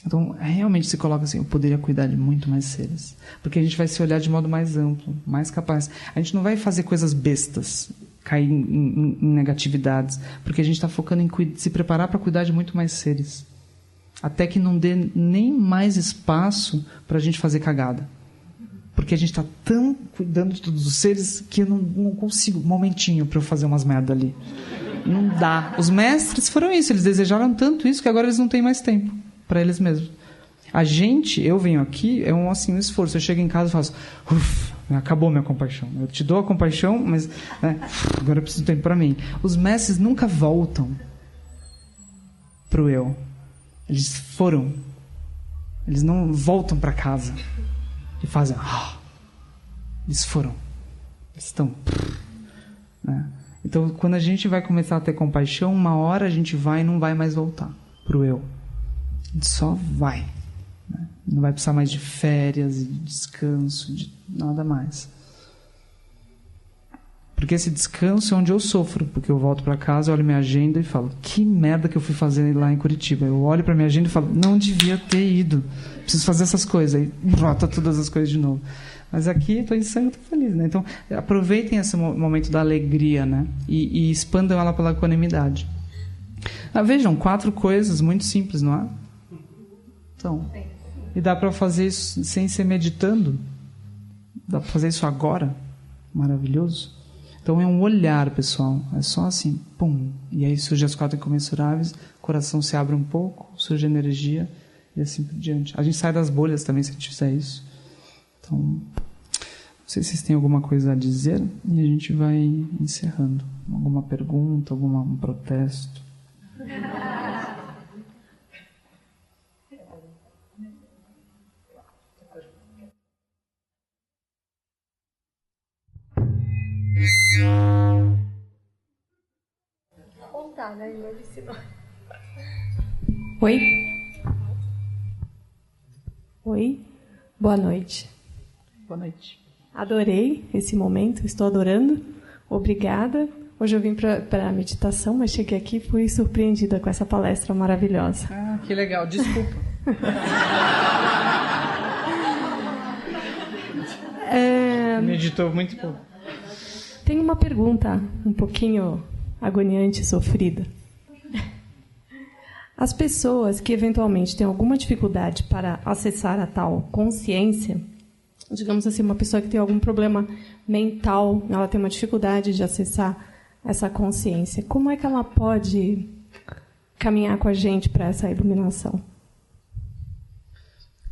Então, realmente se coloca assim, eu poderia cuidar de muito mais seres. Porque a gente vai se olhar de modo mais amplo, mais capaz. A gente não vai fazer coisas bestas, cair em negatividades, porque a gente está focando em se preparar para cuidar de muito mais seres. Até que não dê nem mais espaço para a gente fazer cagada. Porque a gente está tão cuidando de todos os seres que eu não consigo, um momentinho para eu fazer umas merda ali. Não dá. Os mestres foram isso, eles desejaram tanto isso que agora eles não têm mais tempo para eles mesmos. Eu venho aqui, é um esforço. Eu chego em casa e faço, acabou minha compaixão. Eu te dou a compaixão, mas agora eu preciso de tempo para mim. Os mestres nunca voltam pro eu. Eles foram. Eles não voltam para casa e fazem. Eles foram. Eles estão. Né? Então, quando a gente vai começar a ter compaixão, uma hora a gente vai e não vai mais voltar pro eu. A gente só vai. Né? Não vai precisar mais de férias, de descanso, de nada mais. Porque esse descanso é onde eu sofro. Porque eu volto para casa, olho minha agenda e falo, que merda que eu fui fazer lá em Curitiba. Eu olho para minha agenda e falo, não devia ter ido. Preciso fazer essas coisas. Aí brota todas as coisas de novo. Mas aqui estou em sangue, estou feliz. Né? Então, aproveitem esse momento da alegria, né? E expandam ela pela equanimidade. Vejam, 4 coisas muito simples, não é? Então, e dá para fazer isso sem ser meditando? Dá para fazer isso agora? Maravilhoso. Então é um olhar, pessoal. É só assim, pum. E aí surgem as 4 incomensuráveis, o coração se abre um pouco, surge energia e assim por diante. A gente sai das bolhas também se a gente fizer isso. Então, não sei se vocês têm alguma coisa a dizer e a gente vai encerrando. Alguma pergunta, um protesto? Oi? Oi? Boa noite. Boa noite. Adorei esse momento, estou adorando. Obrigada. Hoje eu vim para a meditação, mas cheguei aqui e fui surpreendida com essa palestra maravilhosa. Que legal. Desculpa. Meditou muito pouco. Tem uma pergunta um pouquinho agoniante e sofrida. As pessoas que eventualmente têm alguma dificuldade para acessar a tal consciência, digamos assim, uma pessoa que tem algum problema mental, ela tem uma dificuldade de acessar essa consciência, como é que ela pode caminhar com a gente para essa iluminação?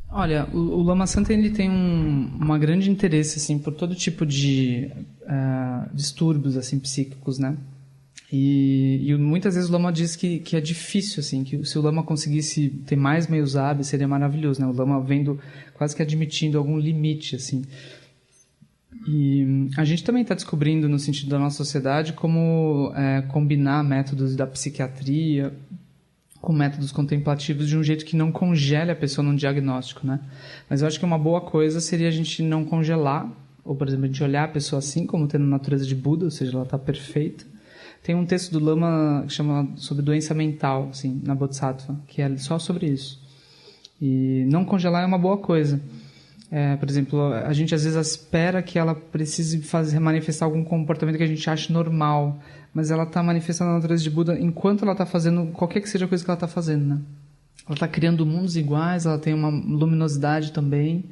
Olha, o Lama Santa ele tem uma grande interesse assim, por todo tipo de distúrbios assim, psíquicos, né? E muitas vezes o Lama diz que é difícil, assim, que se o Lama conseguisse ter mais meios hábeis seria maravilhoso, né? O Lama vendo, quase que admitindo algum limite, assim. E a gente também está descobrindo, no sentido da nossa sociedade, como combinar métodos da psiquiatria com métodos contemplativos de um jeito que não congele a pessoa num diagnóstico, né? Mas eu acho que uma boa coisa seria a gente não congelar ou, por exemplo, a gente olhar a pessoa assim, como tendo natureza de Buda, ou seja, ela está perfeita. Tem um texto do Lama que chama sobre doença mental, assim, na Bodhisattva, que é só sobre isso. E não congelar é uma boa coisa. Por exemplo, a gente às vezes espera que ela precise manifestar algum comportamento que a gente acha normal, mas ela está manifestando a natureza de Buda enquanto ela está fazendo qualquer que seja a coisa que ela está fazendo, né? Ela está criando mundos iguais, ela tem uma luminosidade também,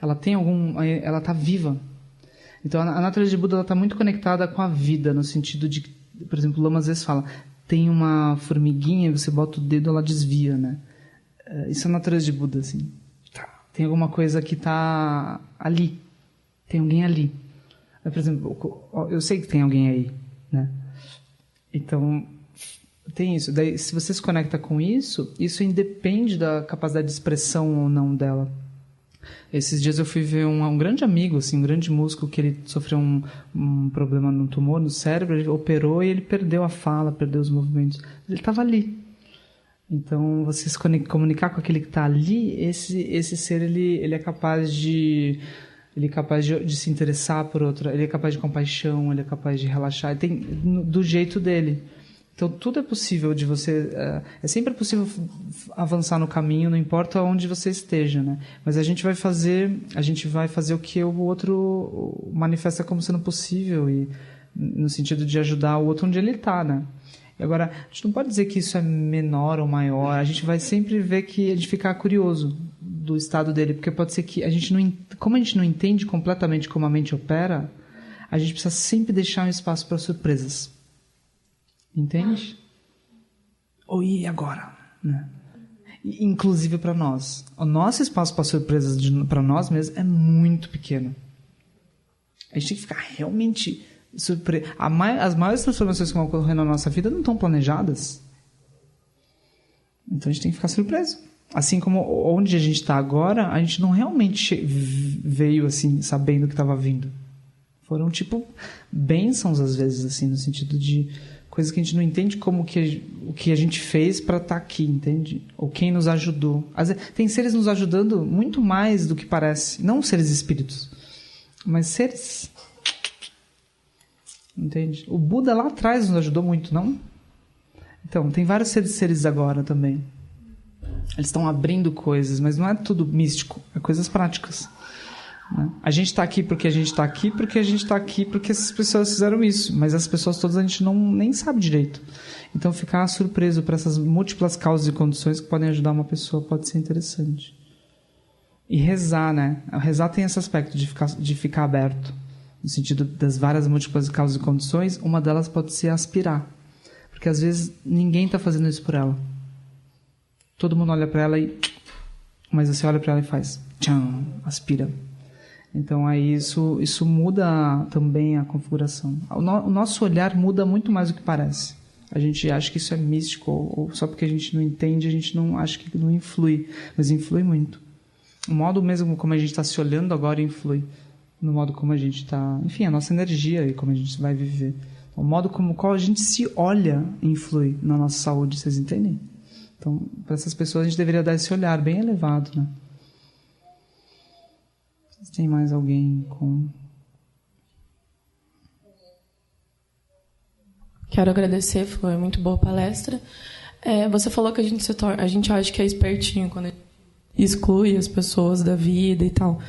ela está viva. Então a natureza de Buda está muito conectada com a vida, no sentido de, por exemplo, o Lama às vezes fala, tem uma formiguinha, você bota o dedo, ela desvia, né? Isso é a natureza de Buda, assim. Tem alguma coisa que está ali. Tem alguém ali. Por exemplo, eu sei que tem alguém aí, né? Então, tem isso. Daí, se você se conecta com isso, isso independe da capacidade de expressão ou não dela. Esses dias eu fui ver um grande amigo, assim, um grande músico, que ele sofreu um problema num tumor no cérebro, ele operou e ele perdeu a fala, perdeu os movimentos. Ele estava ali. Então, você se comunicar com aquele que está ali, esse ser, ele é capaz de se interessar por outro, ele é capaz de compaixão, ele é capaz de relaxar, ele tem do jeito dele. Então, tudo é possível de você... É sempre possível avançar no caminho, não importa onde você esteja, né? Mas a gente vai fazer o que o outro manifesta como sendo possível, e no sentido de ajudar o outro onde ele está, né? E agora, a gente não pode dizer que isso é menor ou maior, a gente vai sempre ver que a gente ficar curioso do estado dele, porque pode ser que como a gente não entende completamente como a mente opera, a gente precisa sempre deixar um espaço para surpresas. Entende? Ou e agora? Né? Inclusive para nós. O nosso espaço para surpresas para nós mesmos é muito pequeno. A gente tem que ficar realmente... As maiores transformações que vão ocorrer na nossa vida não estão planejadas. Então a gente tem que ficar surpreso. Assim como onde a gente está agora, a gente não realmente veio assim, sabendo que estava vindo. Foram tipo bênçãos às vezes, assim, no sentido de coisas que a gente não entende como o que a gente fez para estar aqui, entende? Ou quem nos ajudou. Às vezes, tem seres nos ajudando muito mais do que parece. Não seres espíritos, mas seres... Entende? O Buda lá atrás nos ajudou muito, não? Então, tem vários seres agora também. Eles estão abrindo coisas, mas não é tudo místico, é coisas práticas. Né? A gente está aqui porque a gente está aqui, porque a gente está aqui porque essas pessoas fizeram isso, mas as pessoas todas a gente nem sabe direito. Então, ficar surpreso para essas múltiplas causas e condições que podem ajudar uma pessoa pode ser interessante. E rezar, né? Rezar tem esse aspecto de ficar aberto. No sentido das várias múltiplas causas e condições, uma delas pode ser aspirar. Porque às vezes ninguém está fazendo isso por ela. Todo mundo olha para ela mas você olha para ela e faz tchan, aspira. Então aí isso muda também a configuração. O nosso olhar muda muito mais do que parece. A gente acha que isso é místico, ou só porque a gente não entende, a gente não acha que não influi. Mas influi muito. O modo mesmo como a gente está se olhando agora influi. No modo como a gente está... Enfim, a nossa energia e como a gente vai viver. O modo qual a gente se olha influi na nossa saúde, vocês entendem? Então, para essas pessoas, a gente deveria dar esse olhar bem elevado, né? Tem mais alguém com... Quero agradecer, foi muito boa a palestra. Você falou que a gente acha que é espertinho quando exclui as pessoas da vida e tal.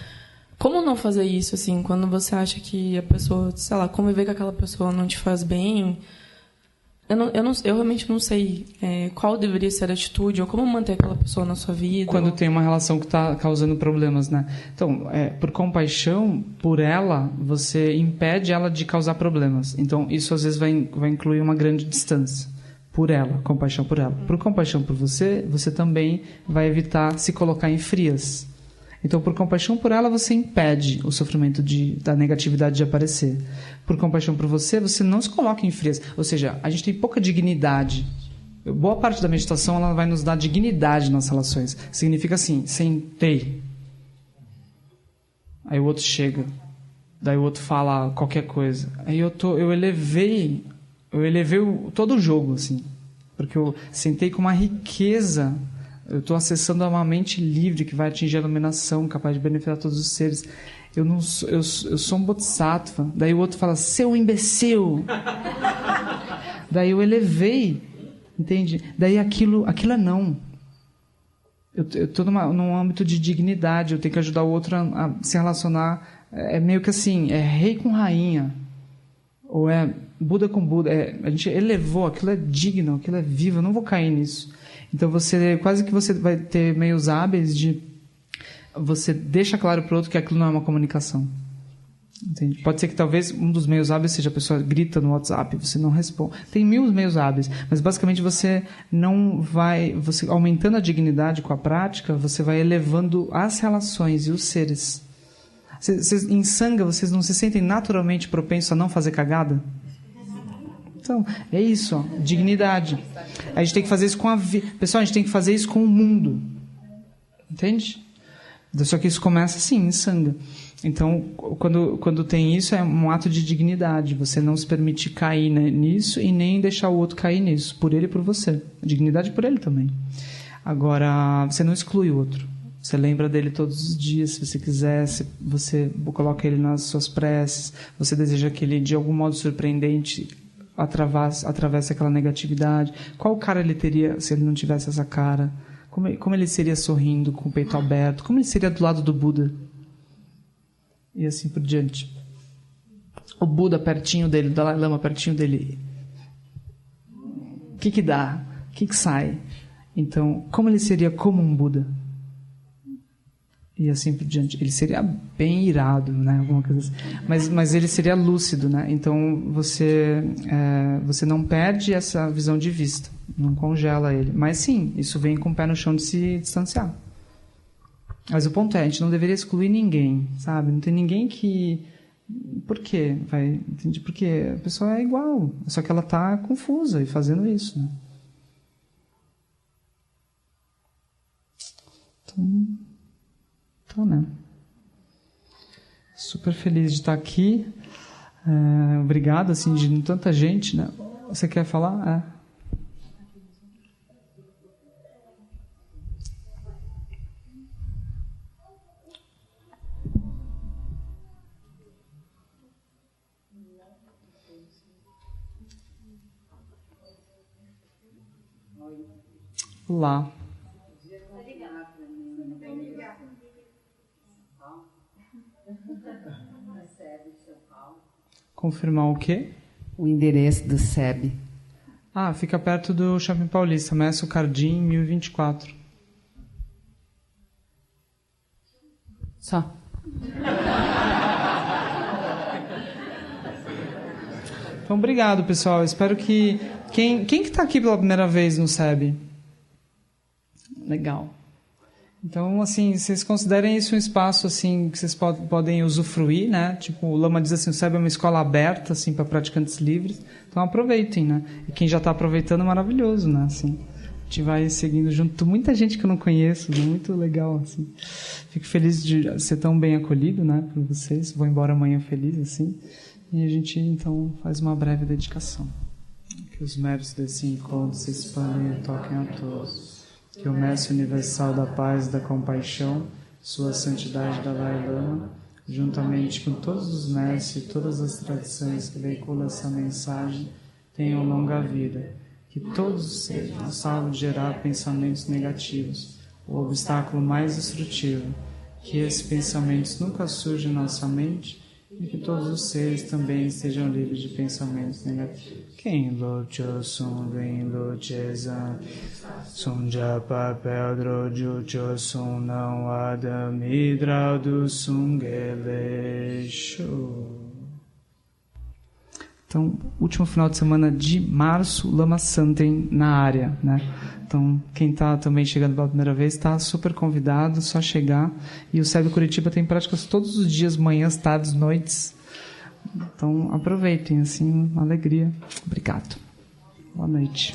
Como não fazer isso, assim, quando você acha que a pessoa, sei lá, conviver com aquela pessoa não te faz bem? Eu realmente não sei qual deveria ser a atitude ou como manter aquela pessoa na sua vida. Quando tem uma relação que está causando problemas, né? Então, por compaixão por ela, você impede ela de causar problemas. Então, isso às vezes vai incluir uma grande distância. Por ela, compaixão por ela. Por compaixão por você, você também vai evitar se colocar em frias. Então, por compaixão por ela, você impede o sofrimento da negatividade de aparecer. Por compaixão por você, você não se coloca em frias. Ou seja, a gente tem pouca dignidade. Boa parte da meditação ela vai nos dar dignidade nas relações. Significa assim, sentei. Aí o outro chega. Daí o outro fala qualquer coisa. Aí eu elevei todo o jogo, assim. Porque eu sentei com uma riqueza. Eu estou acessando uma mente livre que vai atingir a iluminação, capaz de beneficiar todos os seres. eu sou um bodhisattva. Daí o outro fala, seu imbecil. Daí eu elevei, entende? Daí aquilo é não. Eu estou num âmbito de dignidade, eu tenho que ajudar o outro a se relacionar. É meio que assim, é rei com rainha. Ou é Buda com Buda. A gente elevou, aquilo é digno, aquilo é vivo, eu não vou cair nisso. Então quase que você vai ter meios hábeis de... Você deixa claro para o outro que aquilo não é uma comunicação. Entende? Pode ser que talvez um dos meios hábeis seja a pessoa grita no WhatsApp, você não responde. Tem 1000 meios hábeis, mas basicamente você não vai... Você, aumentando a dignidade com a prática, você vai elevando as relações e os seres. Em Sangha, vocês não se sentem naturalmente propensos a não fazer cagada? Então, é isso, ó, dignidade. A gente tem que fazer isso com a vida. Pessoal, a gente tem que fazer isso com o mundo. Entende? Só que isso começa assim, em Sangha. Então, quando tem isso, é um ato de dignidade. Você não se permitir cair nisso e nem deixar o outro cair nisso. Por ele e por você. Dignidade por ele também. Agora, você não exclui o outro. Você lembra dele todos os dias, se você quiser. Você coloca ele nas suas preces. Você deseja que ele, de algum modo surpreendente, atravesse aquela negatividade. Qual cara ele teria se ele não tivesse essa cara? Como ele seria sorrindo, com o peito aberto? Como ele seria do lado do Buda? E assim por diante. O Buda pertinho dele, o Dalai Lama pertinho dele. O que dá? O que sai? Então, como ele seria como um Buda? E assim por diante. Ele seria bem irado, né? Alguma coisa assim. Mas ele seria lúcido, né? Então, você não perde essa visão de vista. Não congela ele. Mas sim, isso vem com o pé no chão de se distanciar. Mas o ponto é, a gente não deveria excluir ninguém, sabe? Não tem ninguém que... Por quê? Entende? Porque a pessoa é igual, só que ela está confusa e fazendo isso, né? Então, né? Super feliz de estar aqui. Obrigado, assim, de tanta gente, né? Você quer falar? Lá. Confirmar o quê? O endereço do SEB. Fica perto do Shopping Paulista, Mestre Cardim, 1024. Só. Então, obrigado, pessoal. Espero que... Quem que está aqui pela primeira vez no SEB? Legal. Então, assim, vocês considerem isso um espaço assim que vocês podem usufruir, né? Tipo, o Lama diz assim, o SEB é uma escola aberta assim para praticantes livres. Então, aproveitem, né? E quem já está aproveitando é maravilhoso, né? Assim, a gente vai seguindo junto. Muita gente que eu não conheço, né? Muito legal, assim. Fico feliz de ser tão bem acolhido, né? Por vocês. Vou embora amanhã feliz, assim. E a gente, então, faz uma breve dedicação. Que os méritos desse encontro se expandem e toquem a todos. Que o Mestre Universal da Paz e da Compaixão, Sua Santidade Dalai Lama, juntamente com todos os mestres e todas as tradições que veiculam essa mensagem, tenham longa vida. Que todos sejam salvos de gerar pensamentos negativos, o obstáculo mais destrutivo. Que esses pensamentos nunca surjam em nossa mente e que todos os seres também estejam livres de pensamentos negativos. Quem lutou sum bem lutezan, sum japa pedro jucho sum não adamidra do sum gelesho. Então, último final de semana de março, Lama Santen na área, né? Então, quem está também chegando pela primeira vez está super convidado, só chegar. E o SEB Curitiba tem práticas todos os dias, manhãs, tardes, noites. Então, aproveitem, assim, uma alegria. Obrigado. Boa noite.